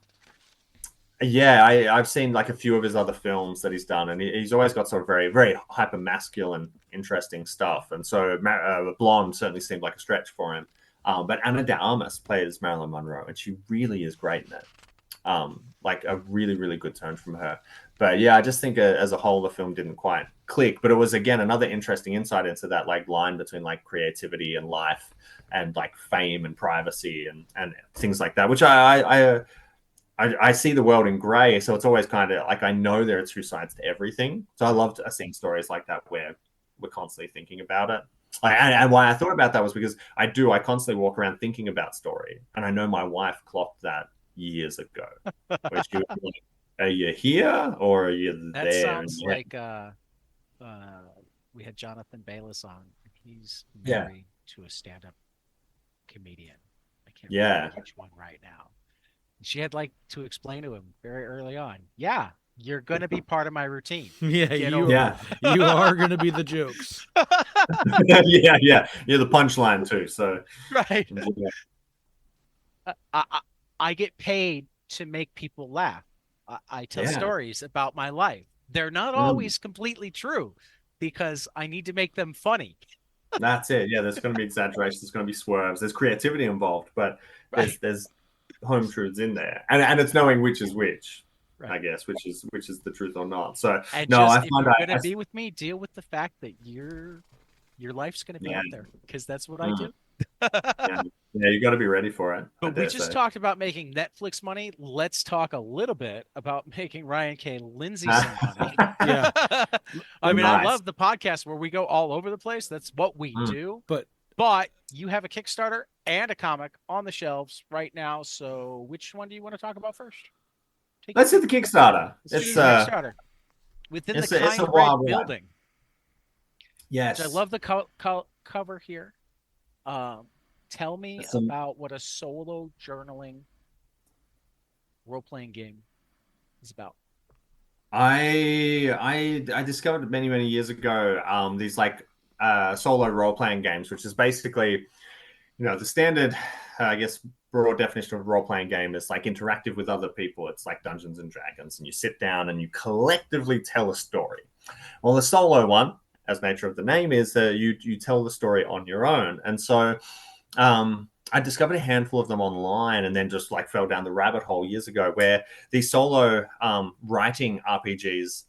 yeah, I've seen like a few of his other films that he's done, and he's always got sort of very, very hyper masculine, interesting stuff. And so Blonde certainly seemed like a stretch for him. But Ana de Armas plays Marilyn Monroe, and she really is great in it. Like a really, really good turn from her. But yeah, I just think as a whole, the film didn't quite click. But it was, again, another interesting insight into that like line between like creativity and life and like fame and privacy and things like that, which I see the world in gray. So it's always kind of like, I know there are two sides to everything. So I loved seeing stories like that where we're constantly thinking about it. And why I thought about that was because I constantly walk around thinking about story. And I know my wife clocked that years ago. Where she was like, are you here or are you there? That sounds like we had Jonathan Bayless on. He's married to a stand-up comedian. I can't remember which one right now. She had like to explain to him very early on. Yeah, you're going to be part of my routine. Yeah, you are going to be the jokes. yeah, you're the punchline too. So right. I get paid to make people laugh. I tell stories about my life. They're not always completely true because I need to make them funny. That's it. Yeah, there's going to be exaggeration. There's going to be swerves. There's creativity involved, but there's home truths in there, and it's knowing which is which. Right. I guess which is the truth or not. So and no, I find if you're going to be with me, deal with the fact that your life's going to be out there because that's what I do. Yeah, you got to be ready for it. But we just talked about making Netflix money. Let's talk a little bit about making Ryan K Lindsay some money. Yeah, I mean, I love the podcast where we go all over the place. That's what we do. But you have a Kickstarter and a comic on the shelves right now. So which one do you want to talk about first? Let's hit the Kickstarter. It's Kickstarter within the Kind Red building. Yes, I love the cover here. Tell me about what a solo journaling role-playing game is about. I discovered many years ago these like solo role-playing games, which is basically, the standard, I guess, broad definition of a role-playing game is like interactive with other people. It's like Dungeons and Dragons, and you sit down and you collectively tell a story. Well, the solo one, as nature of the name is, you tell the story on your own. And so I discovered a handful of them online and then just like fell down the rabbit hole years ago where these solo writing RPGs,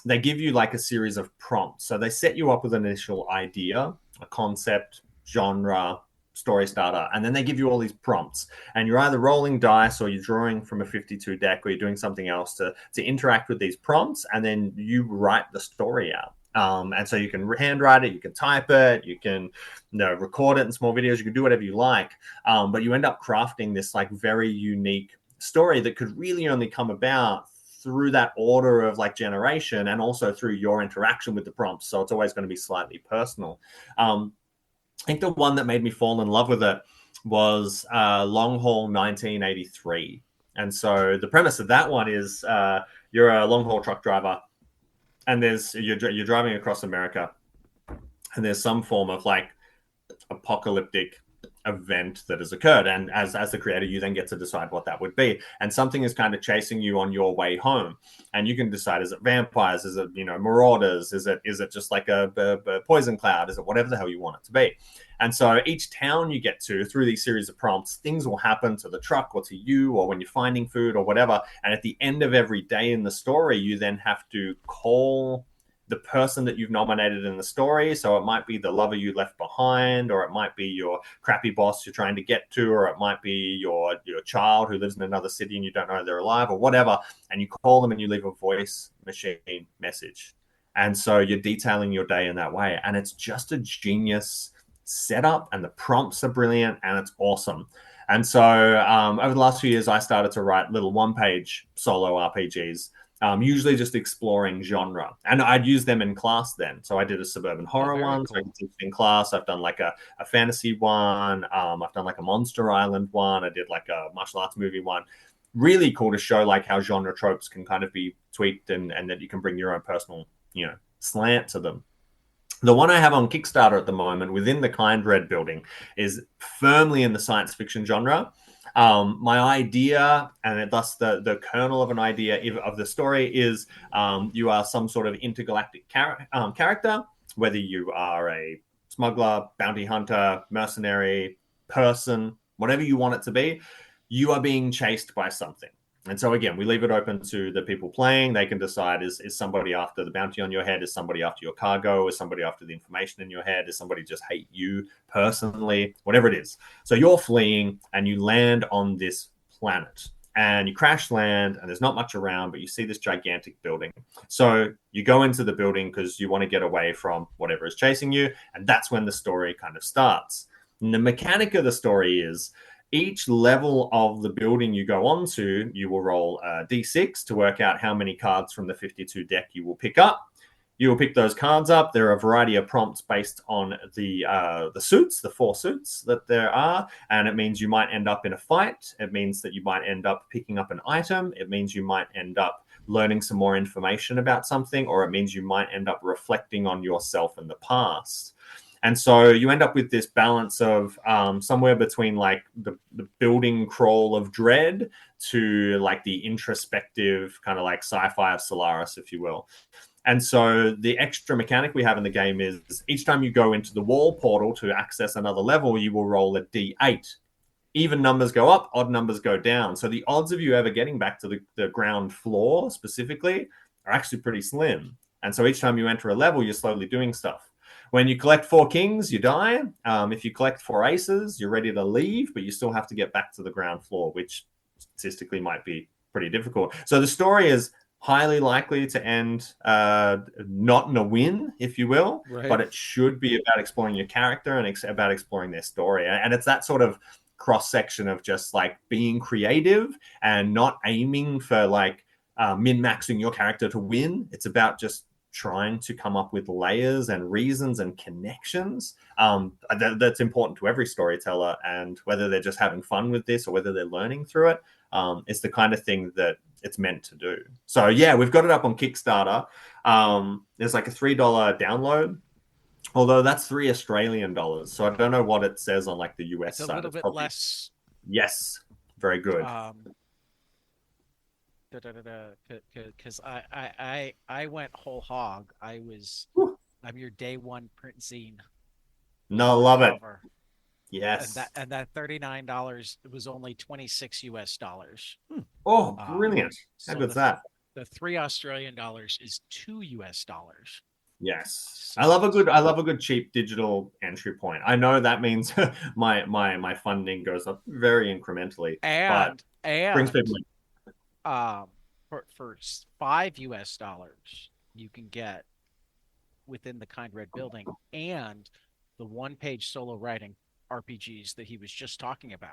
they give you like a series of prompts. So they set you up with an initial idea, a concept, genre, story starter, and then they give you all these prompts. And you're either rolling dice or you're drawing from a 52 deck or you're doing something else to interact with these prompts, and then you write the story out. And so you can handwrite it, you can type it, you can record it in small videos, you can do whatever you like. But you end up crafting this like very unique story that could really only come about through that order of like generation and also through your interaction with the prompts. So it's always going to be slightly personal. I think the one that made me fall in love with it was Long Haul 1983. And so the premise of that one is you're a long haul truck driver and you're driving across America and there's some form of like apocalyptic event that has occurred, and as the creator you then get to decide what that would be, and something is kind of chasing you on your way home, and you can decide, is it vampires, is it marauders, is it just like a poison cloud, is it whatever the hell you want it to be. And so each town you get to, through these series of prompts, things will happen to the truck or to you or when you're finding food or whatever, and at the end of every day in the story you then have to call the person that you've nominated in the story. So it might be the lover you left behind, or it might be your crappy boss you're trying to get to, or it might be your child who lives in another city and you don't know they're alive or whatever. And you call them and you leave a voice machine message. And so you're detailing your day in that way. And it's just a genius setup, and the prompts are brilliant, and it's awesome. And so over the last few years, I started to write little one-page solo RPGs. usually just exploring genre. And I'd use them in class then. So I did a suburban horror one, so I could teach in class. I've done like a fantasy one. I've done like a Monster Island one. I did like a martial arts movie one. Really cool to show like how genre tropes can kind of be tweaked and that you can bring your own personal, slant to them. The one I have on Kickstarter at the moment within the Kind Red building is firmly in the science fiction genre. My idea, and thus the kernel of an idea of the story is you are some sort of intergalactic character, whether you are a smuggler, bounty hunter, mercenary, person, whatever you want it to be, you are being chased by something. And so again, we leave it open to the people playing. They can decide, is somebody after the bounty on your head? Is somebody after your cargo? Is somebody after the information in your head? Is somebody just hate you personally? Whatever it is. So you're fleeing and you land on this planet and you crash land and there's not much around, but you see this gigantic building. So you go into the building because you want to get away from whatever is chasing you. And that's when the story kind of starts. And the mechanic of the story is, each level of the building you go onto, you will roll a d6 to work out how many cards from the 52 deck you will pick up. You will pick those cards up. There are a variety of prompts based on the suits, the 4 suits that there are, and it means you might end up in a fight. It means that you might end up picking up an item. It means you might end up learning some more information about something, or it means you might end up reflecting on yourself in the past. And so you end up with this balance of somewhere between like the building crawl of dread to like the introspective kind of like sci-fi of Solaris, if you will. And so the extra mechanic we have in the game is each time you go into the wall portal to access another level, you will roll a D8. Even numbers go up, odd numbers go down. So the odds of you ever getting back to the ground floor specifically are actually pretty slim. And so each time you enter a level, you're slowly doing stuff. When you collect 4 kings, you die. If you collect 4 aces, you're ready to leave, but you still have to get back to the ground floor, which statistically might be pretty difficult. So the story is highly likely to end not in a win, if you will, right. But it should be about exploring your character and about exploring their story. And it's that sort of cross-section of just like being creative and not aiming for like min-maxing your character to win. It's about just trying to come up with layers and reasons and connections. That's important to every storyteller, and whether they're just having fun with this or whether they're learning through it, it's the kind of thing that it's meant to do. So yeah, we've got it up on Kickstarter. There's like a $3 download, although that's $3 Australian. So I don't know what it says on like the US it's side. A little bit less. Yes, very good. Because I went whole hog. I'm your day one print zine. No, love it. Yes. And that $39 was only $26 US. Oh, brilliant. How good's that? The $3 Australian is $2 US. Yes. So, I love a good cheap digital entry point. I know that means my funding goes up very incrementally. And brings people in. For $5 US, you can get within the Kind Red building and the 1-page solo writing RPGs that he was just talking about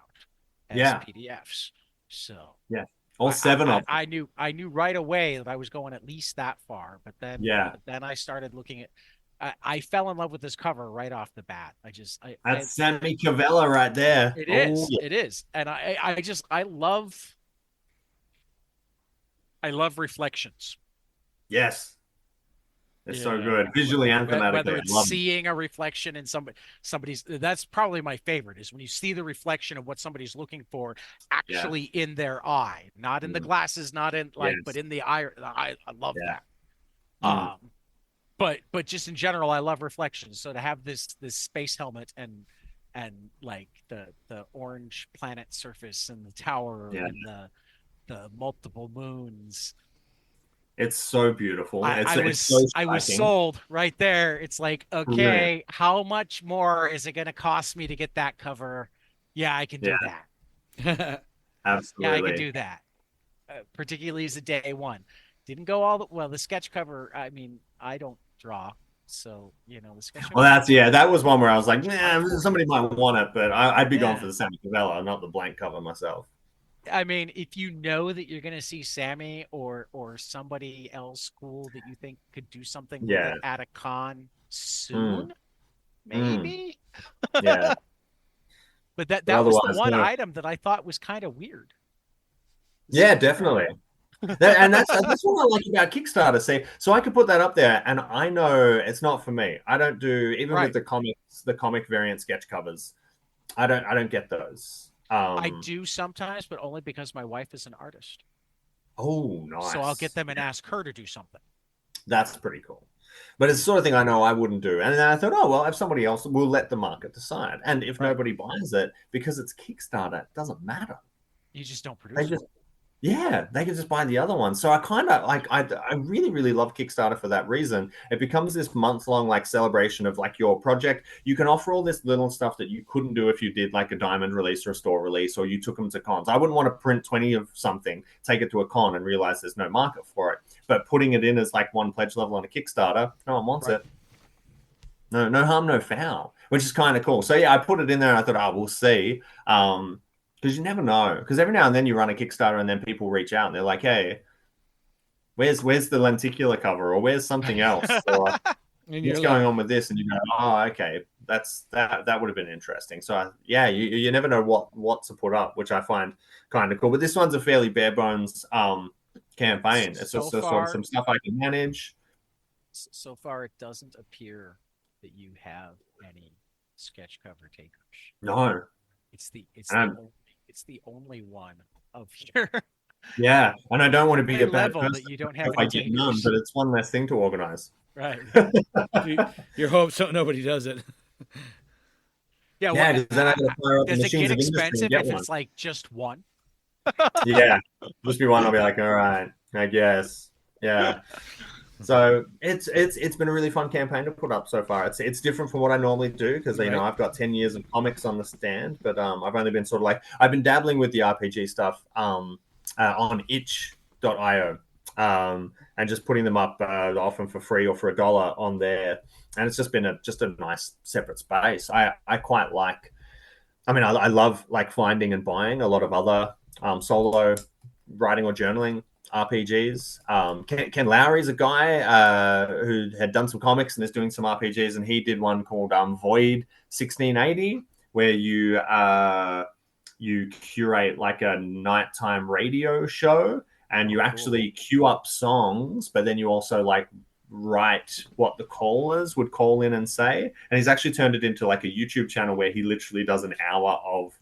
as PDFs. So yeah, all 7 of them. I knew right away that I was going at least that far, but then I started looking at. I fell in love with this cover right off the bat. That's Sammy Cavella right there. It is. Yeah. It is, and I love reflections. Yes. It's so good. Visually and thematically. Whether it's seeing a reflection in somebody's, that's probably my favorite, is when you see the reflection of what somebody's looking for actually in their eye, not in the glasses, not in but in the eye. I love that. But just in general, I love reflections. So to have this space helmet and like the orange planet surface and the tower and the multiple moons. It's so beautiful. I was sold right there. It's like, okay, how much more is it going to cost me to get that cover? Yeah, I can do that. Absolutely. Yeah, I can do that. Particularly as a day one. Didn't go the sketch cover. I mean, I don't draw. So, the sketch cover. Well, that was one where I was like, somebody might want it, but I'd be going for the Sammy Cavella, not the blank cover myself. I mean, if you know that you're going to see Sammy or somebody else cool that you think could do something with Yeah. it at a con Mm, soon, mm, maybe. yeah. But But that was the otherwise, one no. item that I thought was kind of weird. Yeah, Sketch definitely. card. And that's what I like about Kickstarter. See, so I could put that up there, and I know it's not for me. I don't do even with Right. the comic variant sketch covers. I don't get those. I do sometimes, but only because my wife is an artist. Oh, So I'll get nice. them and ask her to do something. That's pretty cool. But it's the sort of thing I know I wouldn't do. And then I thought, oh well, if somebody else, we'll let the market decide. And if Right. nobody buys it because it's Kickstarter, it doesn't matter. You just don't They produce it. just Yeah, they can just buy the other one. So I kind of like I really really love Kickstarter for that reason. It becomes this month long like celebration of like your project. You can offer all this little stuff that you couldn't do if you did like a diamond release or a store release or you took them to cons. I wouldn't want to print 20 of something, take it to a con and realize there's no market for it. But putting it in as like one pledge level on a Kickstarter, no one wants Right. it. No harm, no foul, which is kind of cool. So yeah, I put it in there and I thought, oh, we'll see. Because you never know. Because every now and then you run a Kickstarter and then people reach out and they're like, "Hey, where's the lenticular cover or where's something else or what's going on with this?" And you go, "Oh, okay, that would have been interesting." So yeah, you never know what to put up, which I find kind of cool. But this one's a fairly bare bones campaign. It's So just sort of far, some stuff I can manage. so far, it doesn't appear that you have any sketch cover takers. No, and It's the only one of your yeah, and I don't want to be high a bad level that person you don't if have I any get none, takers. but it's one less thing to organize. Right. Your hope so nobody does it. Yeah. Yeah, Well, because then I got to fire up the does it get machines of industry and expensive get if one. it's like just one? Yeah, just be one. I'll be like, all right, I guess. Yeah. So it's been a really fun campaign to put up so far. It's different from what I normally do because Right. I've got 10 years of comics on the stand, but I've only been sort of like I've been dabbling with the RPG stuff on itch.io and just putting them up often for free or for $1 on there, and it's just been a nice separate space. I quite like. I mean, I love like finding and buying a lot of other solo writing or journaling RPGs. Ken Lowry's a guy who had done some comics and is doing some RPGs, and he did one called Void 1680, where you curate like a nighttime radio show, and you actually queue up songs, but then you also like write what the callers would call in and say. And he's actually turned it into like a YouTube channel where he literally does an hour of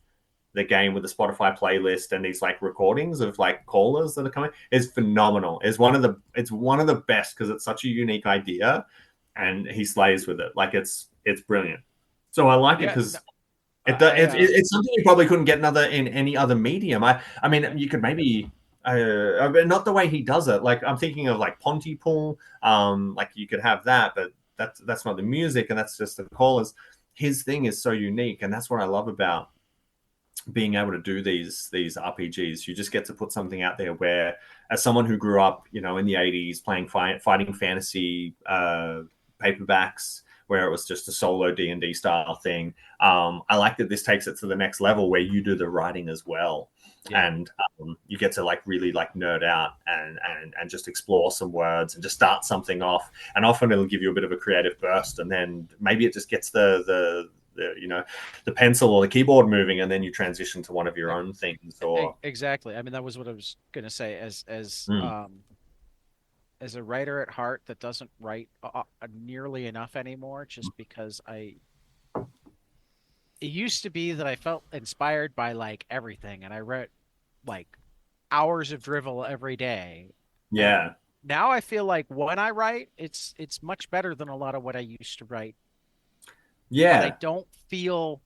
the game with a Spotify playlist and these like recordings of like callers that are coming. Is phenomenal. It's one of the best because it's such a unique idea, and he slays with it. Like it's brilliant. So I like it Yeah. because it's something you probably couldn't get in any other medium. I mean, you could maybe not the way he does it. Like I'm thinking of like Pontypool. Like you could have that, but that's not the music, and that's just the callers. His thing is so unique, and that's what I love about being able to do these RPGs. You just get to put something out there where, as someone who grew up, in the 80s playing fighting fantasy paperbacks, where it was just a solo D&D style thing. I like that this takes it to the next level where you do the writing as well. Yeah. And you get to like really like nerd out and just explore some words and just start something off. And often it'll give you a bit of a creative burst, and then maybe it just gets the pencil or the keyboard moving, and then you transition to one of your own things. Or exactly. I mean, that was what I was gonna say. As a writer at heart that doesn't write nearly enough anymore, just because it used to be that I felt inspired by like everything, and I read like hours of drivel every day. Yeah. And now I feel like when I write, it's much better than a lot of what I used to write. Yeah. But I don't feel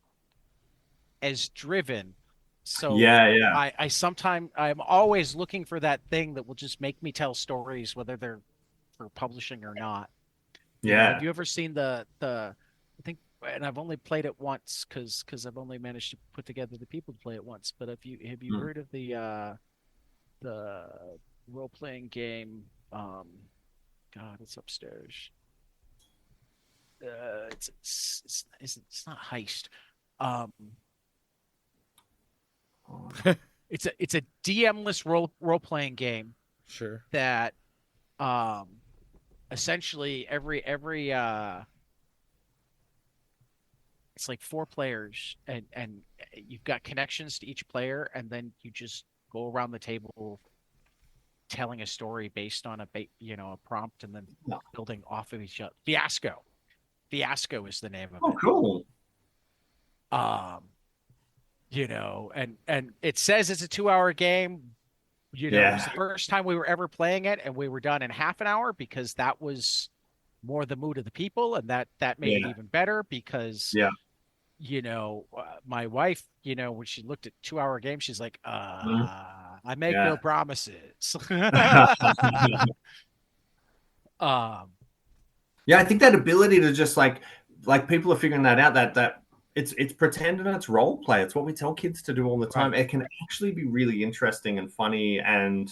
as driven. So yeah. I'm always looking for that thing that will just make me tell stories, whether they're for publishing or not. Yeah. Have you ever seen I think, and I've only played it once because I've only managed to put together the people to play it once. But have you heard of the role playing game? God, it's upstairs. It's not Heist. it's a DM-less role playing game. Sure. That essentially every it's like 4 players, and you've got connections to each player, and then you just go around the table telling a story based on a prompt, and then building off of each other. Fiasco is the name of it. Oh, cool. And it says it's a 2-hour game. It was the first time we were ever playing it, and we were done in half an hour because that was more the mood of the people, and that made it even better because my wife, when she looked at 2-hour games, she's like, I make no promises. I think that ability to just like people are figuring that out, that it's pretend and it's role play. It's what we tell kids to do all the time. Right. It can actually be really interesting and funny, and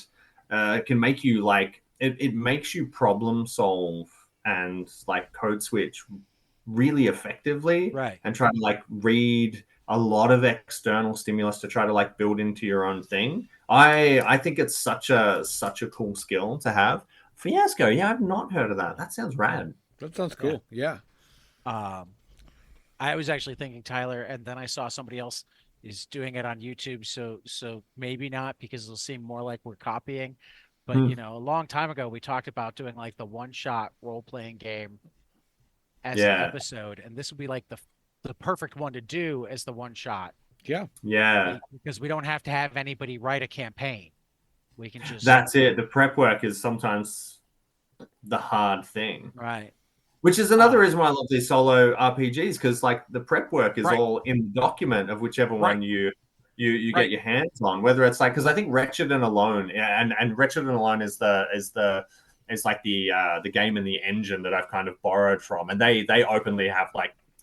it can make you it makes you problem solve and code switch really effectively, right? And try to read a lot of external stimulus to try to build into your own thing. I think it's such a cool skill to have. Fiasco, I've not heard of that. That sounds rad. That sounds cool. Yeah. I was actually thinking Tyler, and then I saw somebody else is doing it on YouTube. So maybe not, because it'll seem more like we're copying. But a long time ago, we talked about doing the one-shot role-playing game as an episode, and this would be the perfect one to do as the one-shot. Yeah. Because we don't have to have anybody write a campaign. We can just. That's it. The prep work is sometimes the hard thing. Right. Which is another reason why I love these solo RPGs, because the prep work is all in the document of whichever one you get your hands on. Whether it's because I think Wretched and Alone, and Wretched and Alone is the game in the engine that I've kind of borrowed from, and they openly have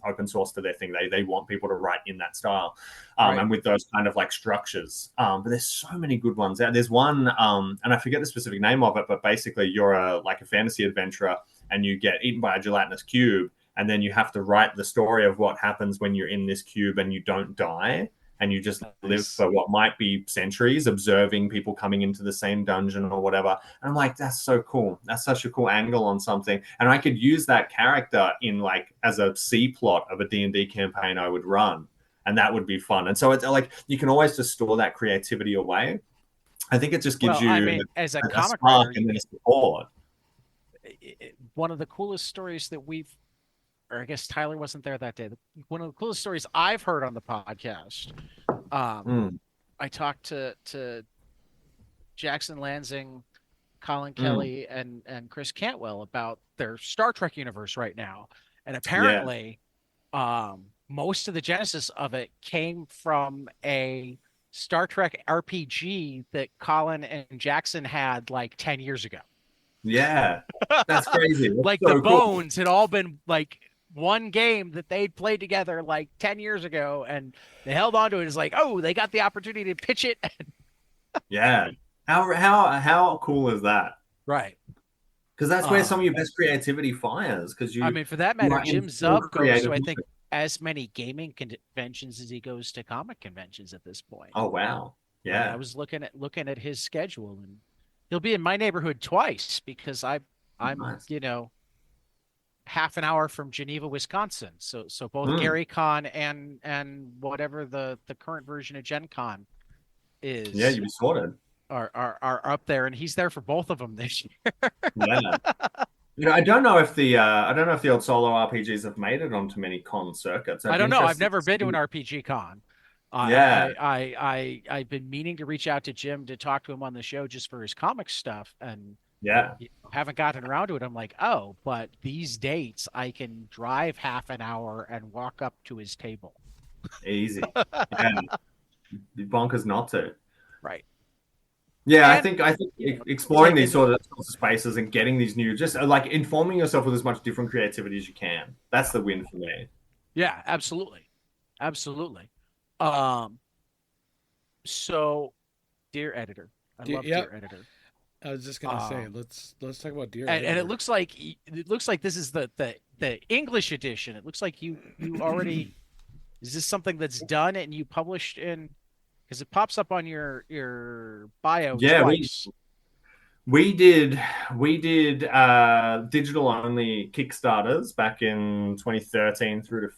open source to their thing. They want people to write in that style, and with those kind of structures. But there's so many good ones out. There's one, and I forget the specific name of it, but basically you're a fantasy adventurer, and you get eaten by a gelatinous cube, and then you have to write the story of what happens when you're in this cube and you don't die, and you just live for what might be centuries, observing people coming into the same dungeon or whatever. And I'm like, that's so cool. That's such a cool angle on something. And I could use that character in as a C plot of a D&D campaign I would run. And that would be fun. And so it's you can always just store that creativity away. I think it just gives as a comic writer, and then a support. One of the coolest stories that or I guess Tyler wasn't there that day. One of the coolest stories I've heard on the podcast. I talked to Jackson Lansing, Colin Kelly, and Chris Cantwell about their Star Trek universe right now. And apparently, most of the genesis of it came from a Star Trek RPG that Colin and Jackson had 10 years ago. Yeah, that's crazy. That's the Bones had all been one game that they'd played together 10 years ago, and they held on to it as they got the opportunity to pitch it. Yeah. How cool is that? Right. Because that's where some of your best creativity fires. For that matter, Jim Zub goes to, I think, as many gaming conventions as he goes to comic conventions at this point. Oh, wow. Yeah. I was looking at his schedule, and he'll be in my neighborhood twice because I'm nice. Half an hour from Geneva, Wisconsin. So both Gary Con and whatever the current version of Gen Con is. Yeah, you'd be sorted. Are up there, and he's there for both of them this year. Yeah. I don't know if the old solo RPGs have made it onto many con circuits. I don't know. I've never been to an RPG con. I've been meaning to reach out to Jim to talk to him on the show just for his comic stuff, and haven't gotten around to it. I'm like, but these dates I can drive half an hour and walk up to his table. Easy. Bonkers not to. Right. Yeah, I think exploring these sort of spaces and getting these new, just informing yourself with as much different creativity as you can. That's the win for me. Yeah, absolutely. So, dear editor, I love Dear Editor. I was just gonna say, let's talk about Dear Editor. And it looks like this is the English edition. It looks like you already. Is this something that's done and you published in Because it pops up on your bio Yeah, twice. we did digital only Kickstarters back in 2013 through to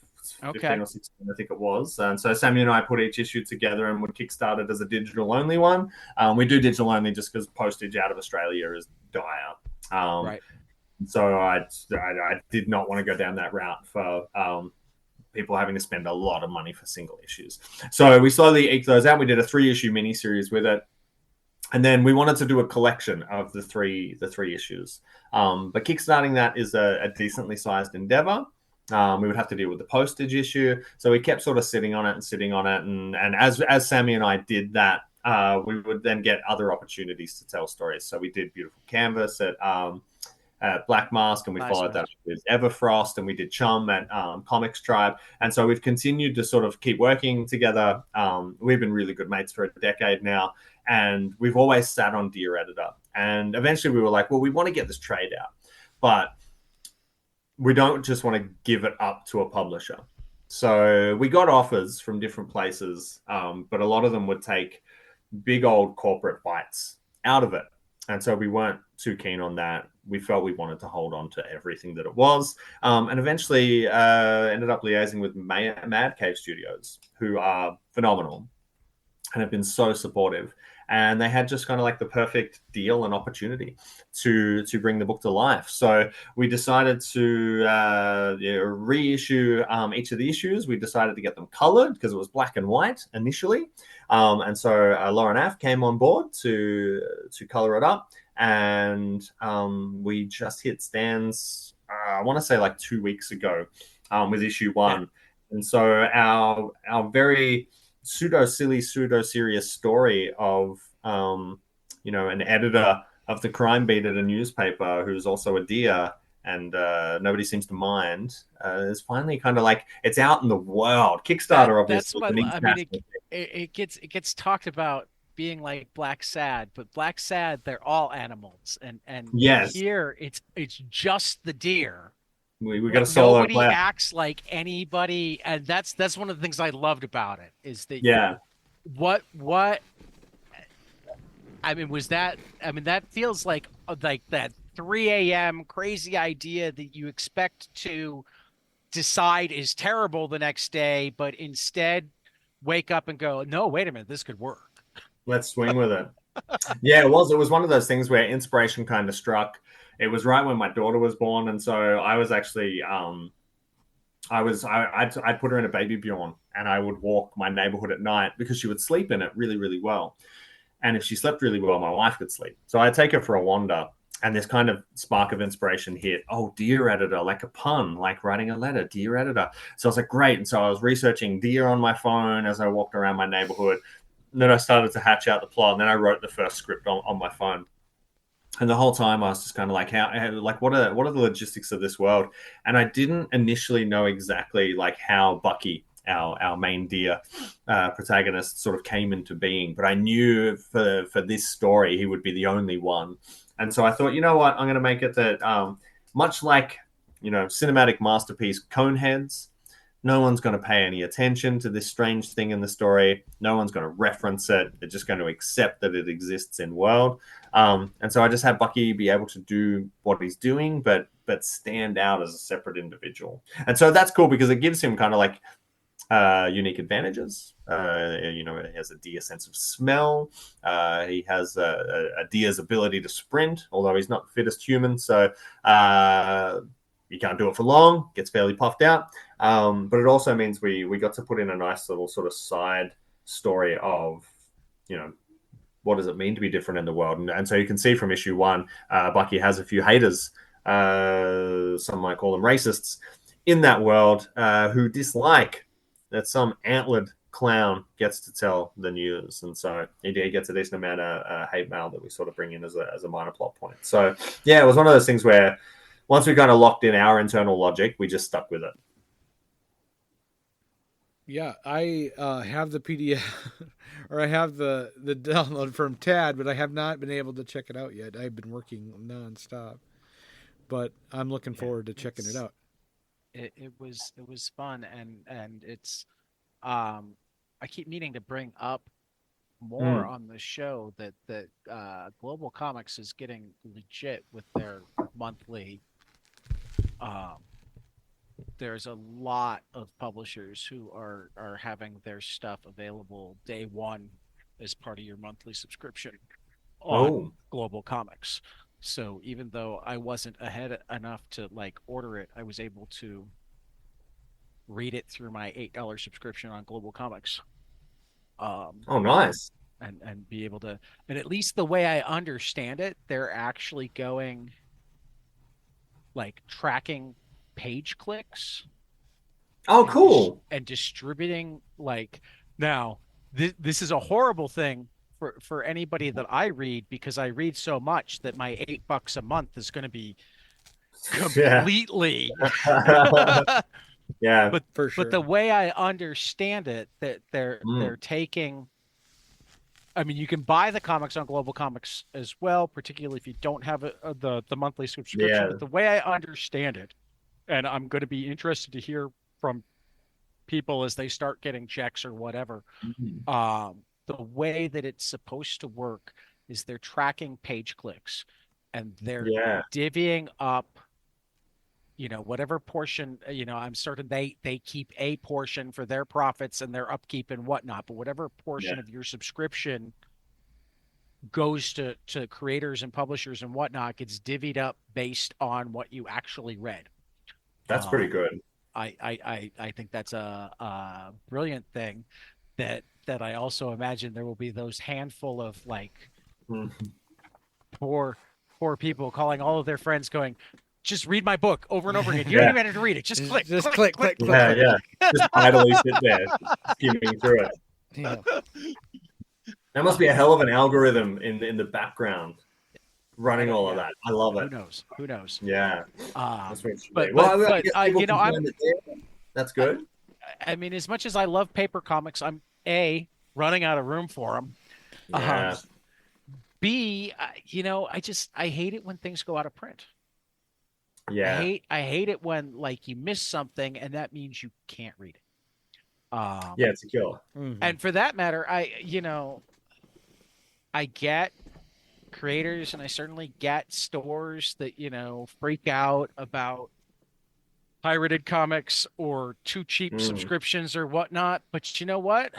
15 or 16, I think it was. And so Sammy and I put each issue together and would kickstart it as a digital only one. We do digital only just because postage out of Australia is dire. Right. So I did not want to go down that route for people having to spend a lot of money for single issues. So we slowly eked those out. We did a 3-issue miniseries with it. And then we wanted to do a collection of the three issues. But kickstarting that is a decently sized endeavor. We would have to deal with the postage issue. So we kept sort of sitting on it. And as Sammy and I did that, we would then get other opportunities to tell stories. So we did Beautiful Canvas at Black Mask, and we followed that up with Everfrost, and we did Chum at Comics Tribe. And so we've continued to sort of keep working together. We've been really good mates for a decade now, and we've always sat on Dear Editor. And eventually we were like, well, we want to get this trade out, but we don't just want to give it up to a publisher. So we got offers from different places, but a lot of them would take big old corporate bites out of it. And so we weren't too keen on that. We felt we wanted to hold on to everything that it was. And eventually ended up liaising with Mad Cave Studios, who are phenomenal and have been so supportive. And they had just kind of like the perfect deal and opportunity to bring the book to life. So we decided to reissue each of the issues. We decided to get them colored because it was black and white initially. And so Lauren Aff came on board to color it up. And we just hit stands, I want to say like 2 weeks ago with issue 1. Yeah. And so our very pseudo-silly, pseudo-serious story of, an editor of the crime beat at a newspaper who's also a deer and nobody seems to mind is finally kind of like, it's out in the world. Kickstarter, obviously. That's what I mean. It gets talked about being like Black Sad, but Black Sad, they're all animals. And yes. Here it's just the deer. We got a solo Nobody player. acts like anybody, and that's one of the things I loved about it is that what I mean that feels like that 3 a.m. crazy idea that you expect to decide is terrible the next day, but instead wake up and go, no, wait a minute, this could work. Let's swing with it. Yeah, it was one of those things where inspiration kind of struck. It was right when my daughter was born, and so I was actually I put her in a baby Bjorn, and I would walk my neighborhood at night because she would sleep in it really, really well. And if she slept really well, my wife could sleep. So I'd take her for a wander, and this kind of spark of inspiration hit. Oh, Dear Editor, like a pun, like writing a letter, Dear Editor. So I was like, great. And so I was researching deer on my phone as I walked around my neighborhood. And then I started to hatch out the plot, and then I wrote the first script on my phone. And the whole time I was just kind of like, what are the logistics of this world? And I didn't initially know exactly like how Bucky, our main deer protagonist, sort of came into being. But I knew for this story, he would be the only one. And so I thought, you know what, I'm going to make it that much like, cinematic masterpiece Coneheads, no one's going to pay any attention to this strange thing in the story. No one's going to reference it. They're just going to accept that it exists in world. And so I just had Bucky be able to do what he's doing, but stand out as a separate individual. And so that's cool because it gives him kind of like unique advantages. He has a deer sense of smell. He has a deer's ability to sprint, although he's not the fittest human. So he can't do it for long, gets fairly puffed out. But it also means we got to put in a nice little sort of side story of, what does it mean to be different in the world? And so you can see from issue 1, Bucky has a few haters, some might call them racists, in that world who dislike that some antlered clown gets to tell the news. And so he gets a decent amount of hate mail that we sort of bring in as a minor plot point. So, yeah, it was one of those things where once we kind of locked in our internal logic, we just stuck with it. Yeah, I have the PDF, or I have the download from Tad, but I have not been able to check it out yet. I've been working nonstop, but I'm looking forward to checking it out. It was fun, and it's I keep meaning to bring up more on the show that Global Comics is getting legit with their monthly. There's a lot of publishers who are having their stuff available day one as part of your monthly subscription on Global Comics. So even though I wasn't ahead enough to like order it, I was able to read it through my $8 subscription on Global Comics. Nice. And be able to, and at least the way I understand it, they're actually going like tracking page clicks. Oh, cool. And distributing like now this is a horrible thing for anybody that I read, because I read so much that my $8 a month is going to be completely yeah. But for sure. But the way I understand it, that they're taking, I mean, you can buy the comics on Global Comics as well, particularly if you don't have the monthly subscription. Yeah. But the way I understand it, and I'm going to be interested to hear from people as they start getting checks or whatever, the way that it's supposed to work is they're tracking page clicks, and they're divvying up, you know, whatever portion, you know, I'm certain they keep a portion for their profits and their upkeep and whatnot, but whatever portion of your subscription goes to creators and publishers and whatnot gets divvied up based on what you actually read. That's pretty good. I think that's a brilliant thing that I also imagine there will be those handful of like poor people calling all of their friends going, just read my book over and over again. You don't even have to read it. Just click. Click. Yeah. Just idly sit there, skimming through it. Yeah. That must be a hell of an algorithm in the background running all of that. I love it. Who knows? Yeah. But you know, that's good. I mean, as much as I love paper comics, I'm running out of room for them. Yeah. B, you know, I hate it when things go out of print. Yeah. I hate it when like you miss something and that means you can't read it. Yeah, it's a killer. And for that matter, I get creators and I certainly get stores that, you know, freak out about pirated comics or too cheap subscriptions or whatnot. But you know what?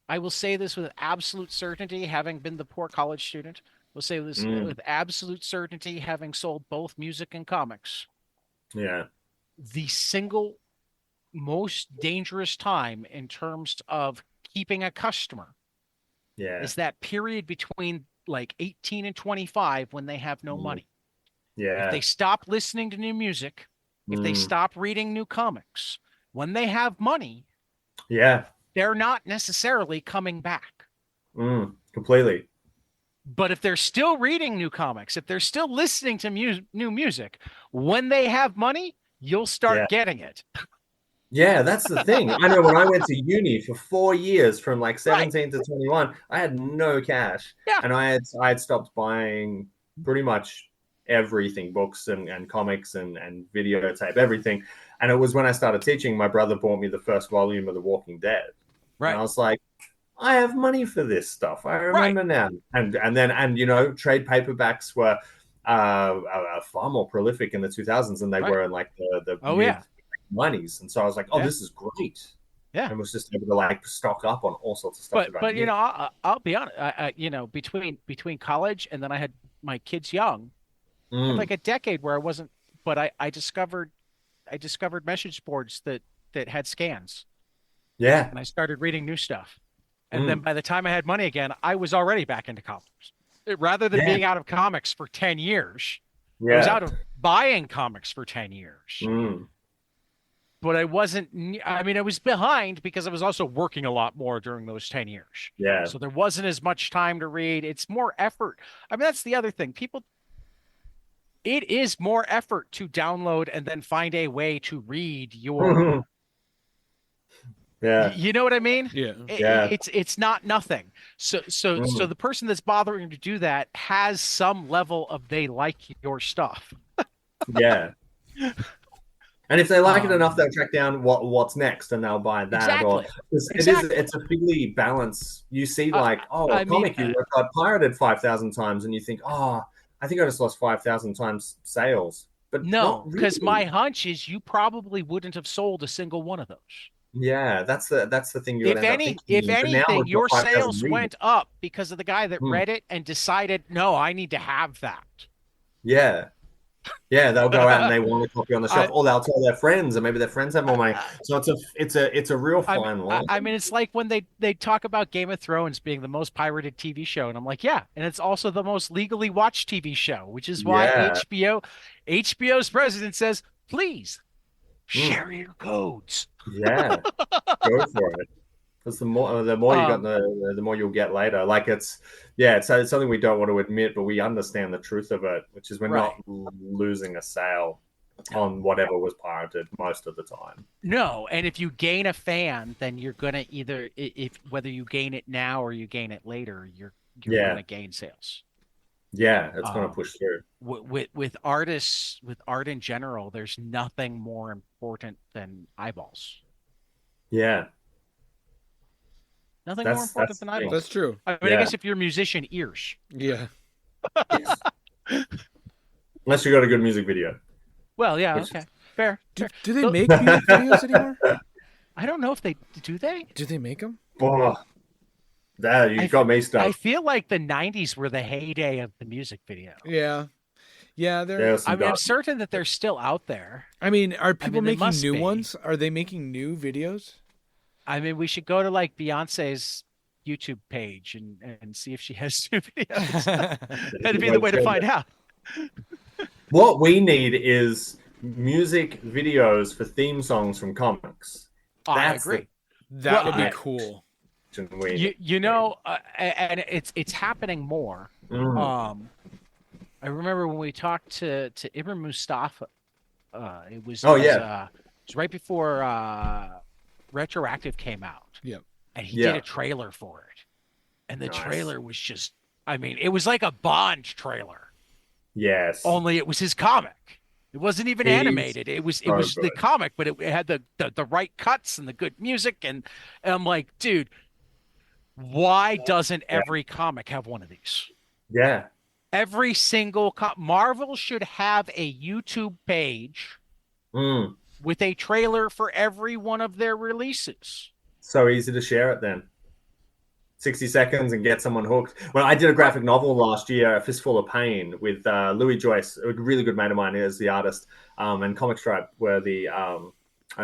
I will say this with absolute certainty, having been the poor college student. We'll say this with absolute certainty, having sold both music and comics. Yeah. The single most dangerous time in terms of keeping a customer is that period between like 18 and 25 when they have no money. Yeah. If they stop listening to new music, if they stop reading new comics, when they have money, they're not necessarily coming back. Completely. But if they're still reading new comics, if they're still listening to new music, when they have money, you'll start getting it. Yeah, that's the thing. I know when I went to uni for 4 years, from like 17 to 21, I had no cash. Yeah. And I had stopped buying pretty much everything, books and comics and videotape, everything. And it was when I started teaching, my brother bought me the first volume of The Walking Dead. Right. And I was like, I have money for this stuff. I remember now. And you know, trade paperbacks were far more prolific in the 2000s than they were in like the mid-90s. And so I was like, this is great. Yeah. And was just able to like stock up on all sorts of stuff. But you know, I'll be honest, you know, between college and then I had my kids young, like a decade where I wasn't, but I discovered message boards that had scans. Yeah. And I started reading new stuff. And then by the time I had money again, I was already back into comics. Rather than being out of comics for 10 years, I was out of buying comics for 10 years. But I wasn't, I mean, I was behind because I was also working a lot more during those 10 years. Yeah. So there wasn't as much time to read. It's more effort. I mean, that's the other thing. It is more effort to download and then find a way to read your... Yeah. You know what I mean? Yeah. It's not nothing. So the person that's bothering to do that has some level of they like your stuff. Yeah. And if they like it enough, they'll track down what's next, and they'll buy that. Exactly. Or it's a fairly balance. You see, like, a comic you got pirated 5,000 times, and you think, I think I just lost 5,000 times sales. But no, because really. my hunch is you probably wouldn't have sold a single one of those. Yeah, that's the thing you would If end up thinking. if anything, your sales went up because of the guy that read it and decided, no, I need to have that. Yeah. Yeah, they'll go out and they want a copy on the shelf, or they'll tell their friends, and maybe their friends have more money. So it's a real fine line. I mean, it's like when they talk about Game of Thrones being the most pirated TV show, and I'm like, yeah, and it's also the most legally watched TV show, which is why HBO's president says, please share your codes. Yeah, go for it. Because the more you got, the more you'll get later. Like it's something we don't want to admit, but we understand the truth of it, which is we're not losing a sale on whatever was pirated most of the time. No, and if you gain a fan, then you're gonna either whether you gain it now or you gain it later, you're gonna gain sales. Yeah, it's gonna push through. With artists, with art in general, there's nothing more important than eyeballs. Yeah. Nothing more important than eyeballs. That's true. I mean, I guess if you're a musician, ears. Yeah. Unless you got a good music video. Well, yeah, okay. Fair. Do they make music videos anymore? I don't know if they do. Do they make them? Oh, you got me stuck. I feel like the 90s were the heyday of the music video. Yeah. Yeah, I'm certain that they're still out there. I mean, are people making new ones? Are they making new videos? I mean, we should go to like Beyonce's YouTube page and see if she has new videos. That'd be the way to find out. What we need is music videos for theme songs from comics. I agree. That would be cool. You know, and it's happening more. I remember when we talked to Ibram Mustafa. It was right before Retroactive came out. Yeah. And he did a trailer for it. And the trailer was just, I mean, it was like a Bond trailer. Yes. Only it was his comic. It wasn't even animated. It was the comic, but it had the right cuts and the good music. And I'm like, dude, why doesn't every comic have one of these? Yeah. Every single Marvel should have a YouTube page with a trailer for every one of their releases. So easy to share it then. 60 seconds and get someone hooked. Well, I did a graphic novel last year, A Fistful of Pain, with Louis Joyce, a really good mate of mine is the artist, and Comic Stripe were the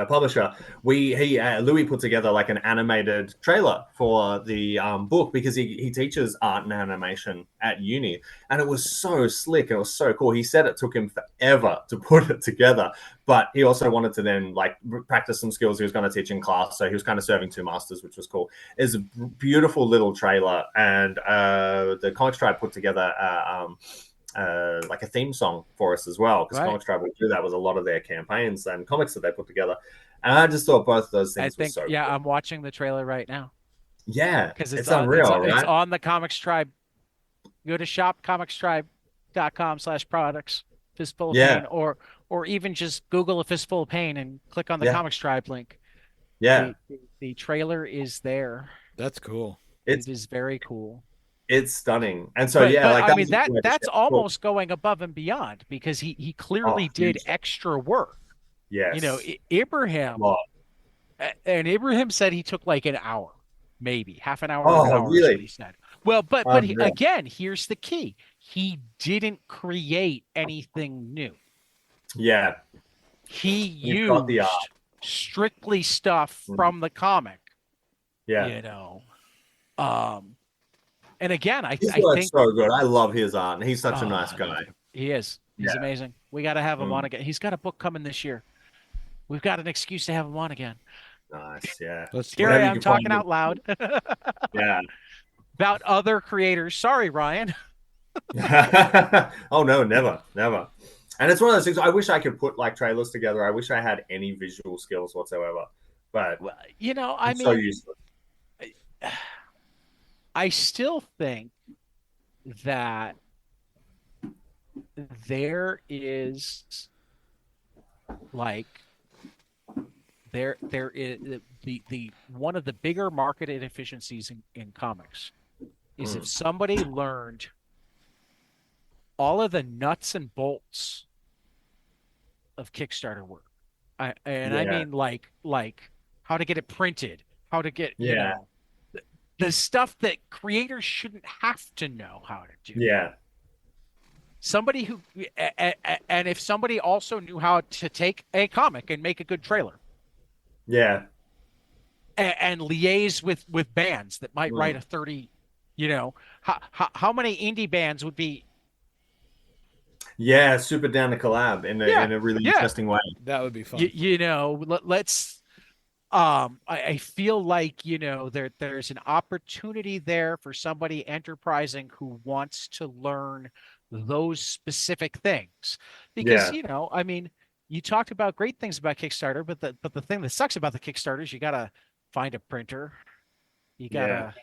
publisher. Louis put together like an animated trailer for the book because he teaches art and animation at uni, and it was so slick and it was so cool. He said it took him forever to put it together, but he also wanted to then like practice some skills he was going to teach in class, so he was kind of serving two masters, which was cool. It's a beautiful little trailer, and the Comic Stripe put together like a theme song for us as well, because Comic Stripe would do that with a lot of their campaigns and comics that they put together. And I just thought both of those things were so cool. I'm watching the trailer right now. Yeah, because it's unreal, right? It's on the Comic Stripe. Go to shopcomicstripe.com/products, Fistful of Pain, or even just Google A Fistful of Pain and click on the Comic Stripe link. Yeah, the trailer is there. That's cool. It is very cool. It's stunning. And so I mean that's almost going above and beyond, because he clearly did extra work. Yes. You know, Ibrahim said he took like an hour, maybe half an hour. Really? He said. Well, but again, here's the key. He didn't create anything new. Yeah. He used the strictly stuff from the comic. Yeah. You know. And again, I think so good. I love his art, and he's such a nice guy. He is. He's amazing. We got to have him on again. He's got a book coming this year. We've got an excuse to have him on again. Nice, yeah. Here I am talking out loud. Yeah. About other creators. Sorry, Ryan. Oh no, never. And it's one of those things. I wish I could put like trailers together. I wish I had any visual skills whatsoever. But you know, I mean, so useless. I still think that there is like there is the one of the bigger market inefficiencies in comics is if somebody learned all of the nuts and bolts of Kickstarter work. I mean like how to get it printed, how to get you know the stuff that creators shouldn't have to know how to do. Yeah. Somebody who and if somebody also knew how to take a comic and make a good trailer. Yeah. And liaise with bands that might write a 30, you know, how many indie bands would be super down to collab in a really interesting way. That would be fun. You know, let's I feel like, you know, there's an opportunity there for somebody enterprising who wants to learn those specific things. Because, you know, I mean, you talked about great things about Kickstarter, but the thing that sucks about the Kickstarter is you gotta find a printer. You gotta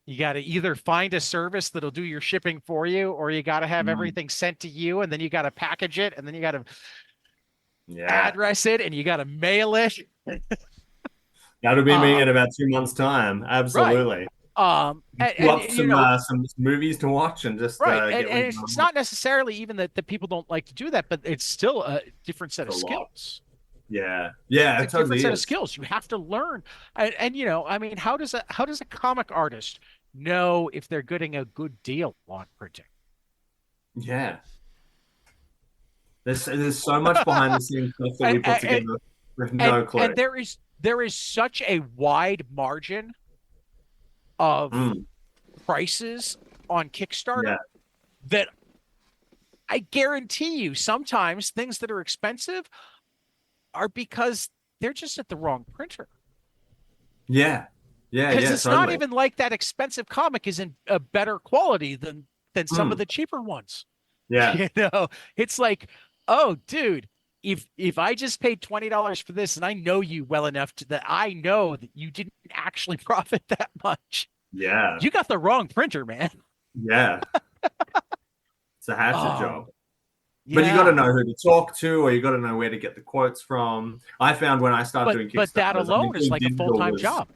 either find a service that'll do your shipping for you, or you gotta have everything sent to you, and then you gotta package it, and then you gotta address it, and you gotta mail it. That'll be me in about 2 months' time. Absolutely. Right. Some movies to watch and just and it's not necessarily even that people don't like to do that, but it's still a different set of skills. Yeah, it's a different set of skills you have to learn. And you know, I mean, how does a comic artist know if they're getting a good deal on printing? Yeah, there's so much behind the scenes stuff that we put together with no clue. And there is such a wide margin of prices on Kickstarter that I guarantee you sometimes things that are expensive are because they're just at the wrong printer. Because it's not even like that expensive comic is in a better quality than some of the cheaper ones. You know, it's like, oh, dude, if I just paid $20 for this and I know you well enough that I know that you didn't actually profit that much. Yeah. You got the wrong printer, man. Yeah. It's a hatchet job. But you got to know who to talk to, or you got to know where to get the quotes from. I found when I started doing Kickstarter, but that alone is like a full-time job.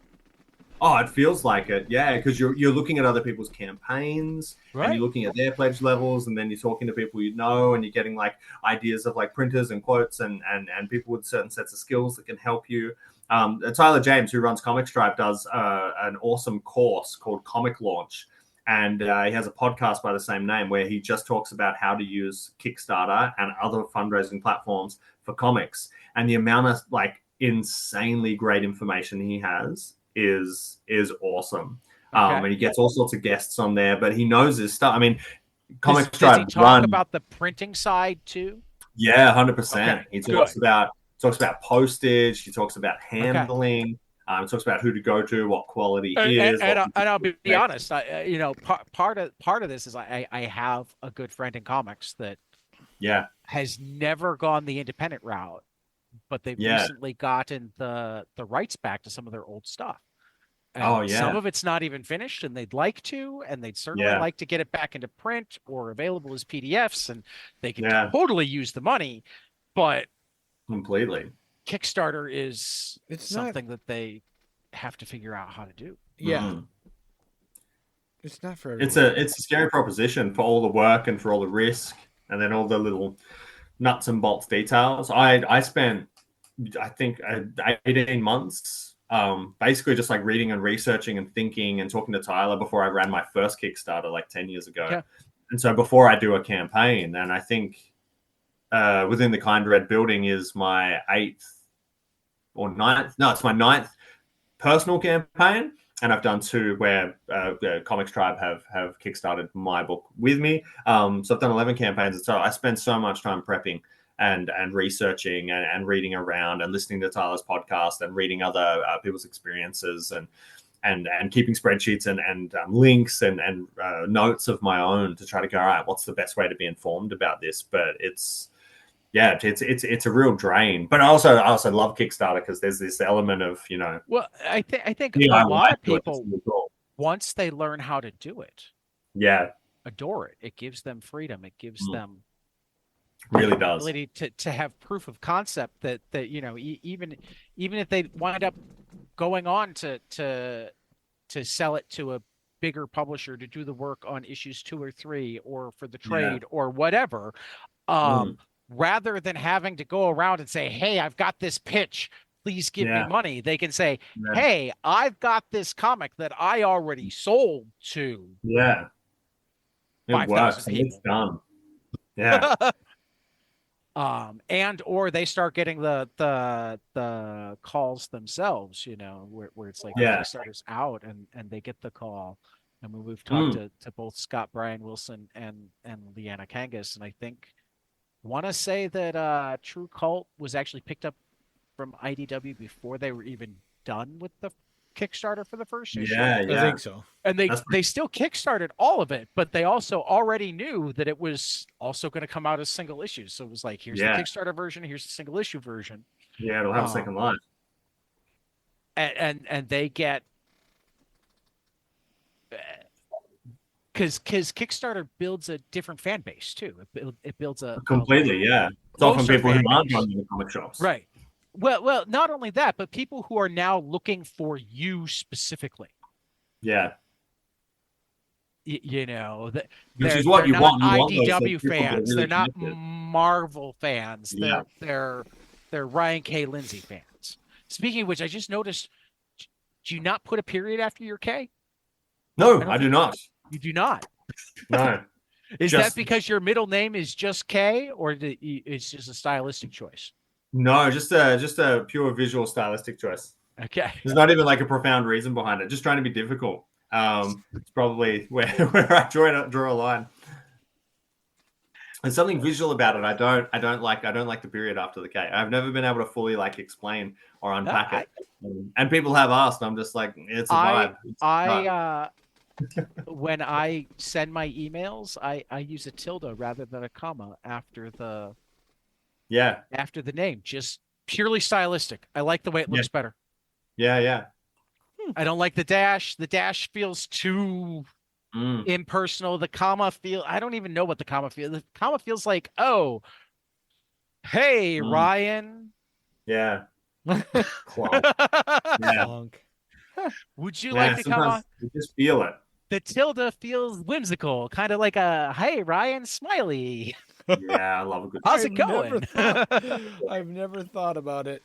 Oh, it feels like it. Yeah, because you're looking at other people's campaigns, and you're looking at their pledge levels, and then you're talking to people you know, and you're getting like ideas of like printers and quotes and people with certain sets of skills that can help you. Tyler James, who runs Comic Stripe, does an awesome course called Comic Launch. And he has a podcast by the same name where he just talks about how to use Kickstarter and other fundraising platforms for comics. And the amount of like insanely great information he has is awesome. And he gets all sorts of guests on there, but he knows his stuff. I mean, Comic Stripe does he talk about the printing side too? Yeah, 100%. He talks about postage. He talks about handling. It talks about who to go to, what quality is. And I'll be honest, you know, part of this is I have a good friend in comics that has never gone the independent route, but they've recently gotten the rights back to some of their old stuff. And some of it's not even finished, and they'd like to, and they'd certainly like to get it back into print or available as PDFs, and they can totally use the money, but completely. Kickstarter is something that they have to figure out how to do. Yeah. It's not for everyone. It's a scary proposition for all the work and for all the risk and then all the little nuts and bolts details. I spent, I think, 18 months basically just like reading and researching and thinking and talking to Tyler before I ran my first Kickstarter like 10 years ago. Yeah. And so before I do a campaign, and I think Within the Kind Red Building is my 8th or 9th. No, it's my 9th personal campaign. And I've done 2 where the Comics Tribe have kickstarted my book with me. So I've done 11 campaigns. And so I spend so much time prepping and researching and reading around and listening to Tyler's podcast and reading other people's experiences and keeping spreadsheets and links and notes of my own to try to go, all right, what's the best way to be informed about this? But it's a real drain. But I also love Kickstarter because there's this element of, you know. Well, I think a lot of people, once they learn how to do it, adore it. It gives them freedom. It gives them Really does. Ability to have proof of concept that even if they wind up going on to sell it to a bigger publisher to do the work on issues 2 or 3 or for the trade or whatever, rather than having to go around and say, hey, I've got this pitch, please give me money, they can say, hey, I've got this comic that I already sold to it 5,000 people. It's done. Yeah. And or they start getting the calls themselves, where it's like the Kickstarter's out and they get the call. I mean, we've talked to both Scott Brian Wilson and Leanna Kangas, and I want to say that True Cult was actually picked up from IDW before they were even done with the Kickstarter for the first issue. I think so. And they still kickstarted all of it, but they also already knew that it was also going to come out as single issues. So it was like, here's the Kickstarter version, here's the single issue version. Yeah, it'll have a second life. And they get, because Kickstarter builds a different fan base too. It builds a completely It's often people who aren't running the comic shops, right? Well, not only that, but people who are now looking for you specifically. Yeah. Which is what you want. IDW fans. They're not Marvel fans. They're Ryan K Lindsay fans. Speaking of which, I just noticed, do you not put a period after your K? No, I do not. You do not? No. Is that because your middle name is just K, or it's just a stylistic choice? No, just a pure visual stylistic choice. Okay. There's not even like a profound reason behind it. Just trying to be difficult. It's probably where I draw a line. There's something visual about it. I don't like the period after the K. I've never been able to fully explain or unpack it. And people have asked. I'm just like, it's a vibe. When I send my emails, I use a tilde rather than a comma after the name, just purely stylistic. I like the way it looks better. Yeah. I don't like the dash. The dash feels too impersonal. The comma I don't even know what the comma feels. The comma feels like, oh, hey, Ryan. Yeah. Clunk. Clunk. Would you like to come on? You just feel it. The tilde feels whimsical, kind of like a, hey, Ryan, smiley. Yeah, I love a good. How's it going? I've never thought about it.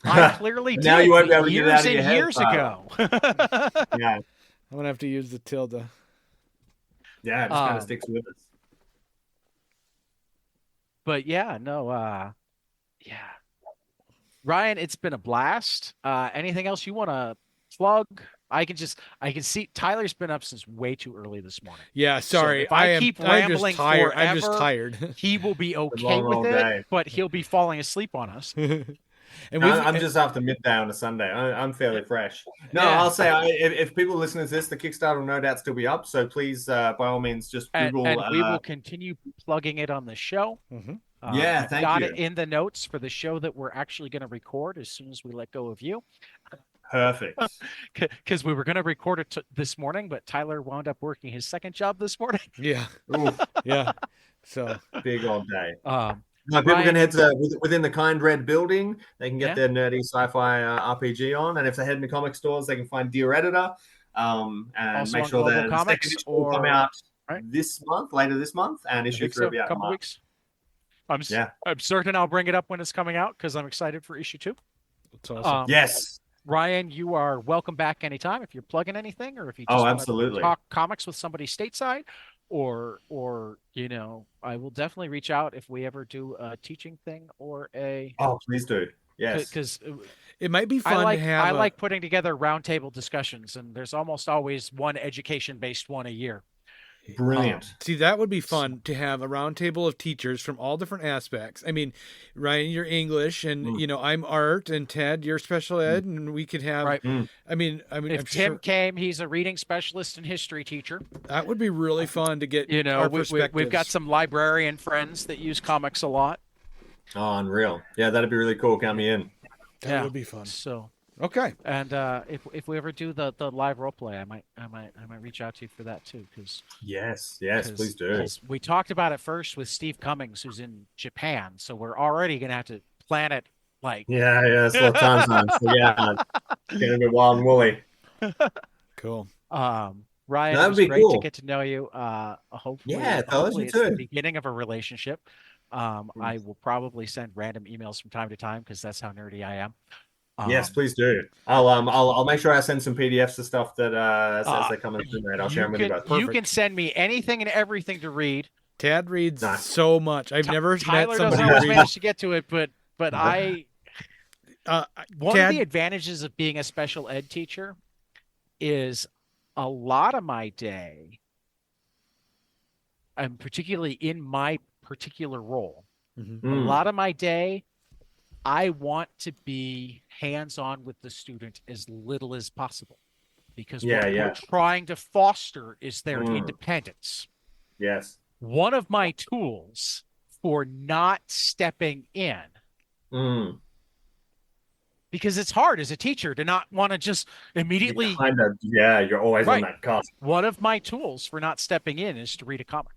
I clearly did. Now you won't be able to get it out of your head. Years ago. Yeah. I'm going to have to use the tilde. Yeah, it just kind of sticks with us. But Ryan, it's been a blast. Anything else you want to plug? I can see Tyler's been up since way too early this morning. Yeah, sorry. So if I keep rambling forever, I'm just tired. He will be okay with it, but he'll be falling asleep on us. And I'm just after midday on a Sunday. I'm fairly fresh. No, I'll say if people listening to this, the Kickstarter will no doubt still be up. So please, by all means, just Google. And we will continue plugging it on the show. Mm-hmm. Thank you. Got it in the notes for the show that we're actually going to record as soon as we let go of you. Perfect. Because we were going to record it this morning, but Tyler wound up working his second job this morning. Yeah. Yeah. So big old day. People can head to within the Kind Red building. They can get their nerdy sci-fi RPG on, and if they head into comic stores, they can find Dear Editor, and also make sure that the second issue will come out later this month, and issue 3 will be out in March. Weeks. I'm certain I'll bring it up when it's coming out because I'm excited for issue 2. That's awesome. Yes. Ryan, you are welcome back anytime if you're plugging anything or if you just want to talk comics with somebody stateside, or I will definitely reach out if we ever do a teaching thing or a. Oh, please do. Yes, because it might be fun to have. I like putting together roundtable discussions, and there's almost always one education-based one a year. Brilliant. See, that would be fun to have a round table of teachers from all different aspects. I mean, Ryan, you're English, and I'm art, and Ted, you're special ed, and we could have. Right. I mean, if Tim came, he's a reading specialist and history teacher. That would be really fun to get. Our perspectives. We've got some librarian friends that use comics a lot. Oh, unreal! Yeah, that'd be really cool. Count me in. That would be fun. So Okay. And if we ever do the live role play, I might reach out to you for that too, because yes, please do. We talked about it first with Steve Cummings, who's in Japan, so we're already gonna have to plan it like it's a lot of time zone. So yeah, getting a bit wild and woolly. Cool. Ryan, That it would was be great cool. to get to know you. Hopefully it's too. the beginning of a relationship. I will probably send random emails from time to time because that's how nerdy I am. Yes, please do. I'll make sure I send some PDFs of stuff that as they come in through, mate. I'll share them with you both. You can send me anything and everything to read. Tad reads so much. I've never Tyler met somebody doesn't always who manage to get to it, but I. One Tad, of the advantages of being a special ed teacher is a lot of my day, and particularly in my particular role, a lot of my day, I want to be hands-on with the student as little as possible, because what we're trying to foster is their independence. Yes. One of my tools for not stepping in, because it's hard as a teacher to not want to just immediately you're always on that cusp. One of my tools for not stepping in is to read a comic.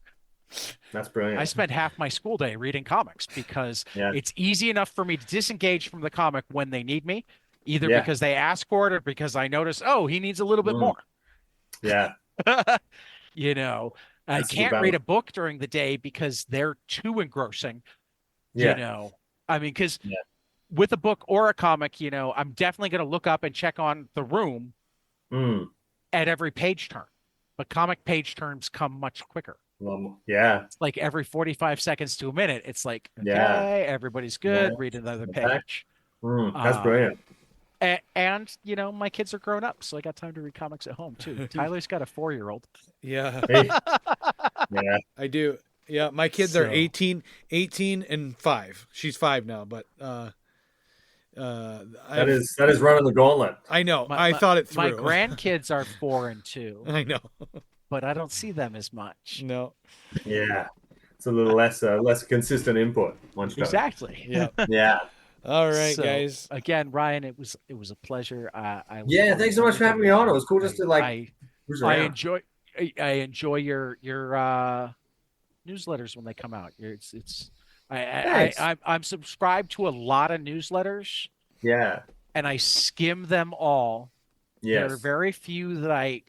That's brilliant. I spend half my school day reading comics because it's easy enough for me to disengage from the comic when they need me, either because they ask for it or because I notice, he needs a little bit more. Yeah. I can't read a book during the day because they're too engrossing. Because with a book or a comic, I'm definitely going to look up and check on the room at every page turn. But comic page turns come much quicker. It's like every 45 seconds to a minute. It's like, okay, everybody's good. Read another page. That's brilliant. And my kids are grown up, so I got time to read comics at home too. Tyler's got a 4-year-old. Yeah. Yeah, I do. Yeah, my kids are 18 and 5. She's 5 now, but that is running the gauntlet. I know. I thought it through. My grandkids are 4 and 2. I know. But I don't see them as much. No. Yeah. It's a little less consistent input. Exactly. Yeah. Yeah. All right, guys. Again, Ryan, it was a pleasure. Thanks so much for having me on. It was cool just to I enjoy your newsletters when they come out. I'm subscribed to a lot of newsletters. Yeah. And I skim them all. Yes. There are very few that I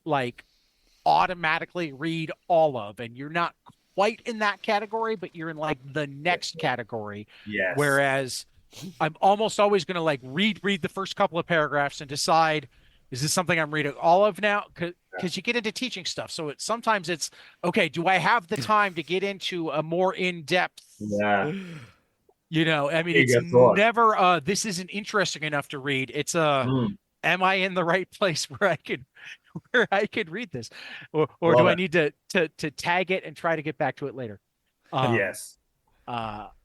automatically read all of, and you're not quite in that category, but you're in the next category. Yes. Whereas I'm almost always going to read the first couple of paragraphs and decide, is this something I'm reading all of now? Because you get into teaching stuff. So sometimes it's, okay, do I have the time to get into a more in-depth? Yeah. It's never, this isn't interesting enough to read. It's am I in the right place where I could read this? Or do I need to tag it and try to get back to it later? Yes.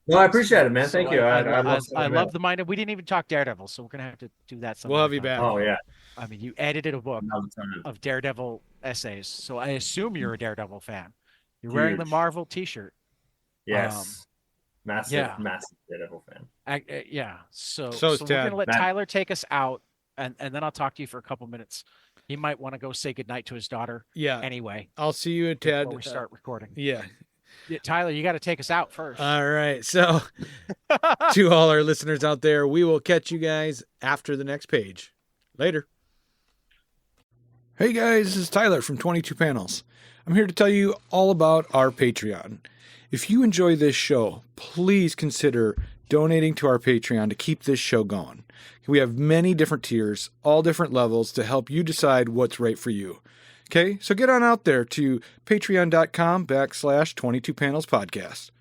No, I appreciate it, man. Thank you. I love the mind. We didn't even talk Daredevil, so we're gonna have to do that sometime. We'll have you back. Oh yeah. You edited a book of Daredevil essays, so I assume you're a Daredevil fan. You're wearing the Marvel T-shirt. Yes. Massive Daredevil fan. So we're gonna let Tyler take us out, and then I'll talk to you for a couple minutes. He might want to go say goodnight to his daughter. Yeah. Anyway, I'll see you and Ted before we start recording. Yeah. Tyler, you got to take us out first. All right. So to all our listeners out there, we will catch you guys after the next page. Later. Hey guys, this is Tyler from 22 Panels. I'm here to tell you all about our Patreon. If you enjoy this show, please consider donating to our Patreon to keep this show going. We have many different tiers, all different levels to help you decide what's right for you. Okay, so get on out there to patreon.com/22panelspodcast.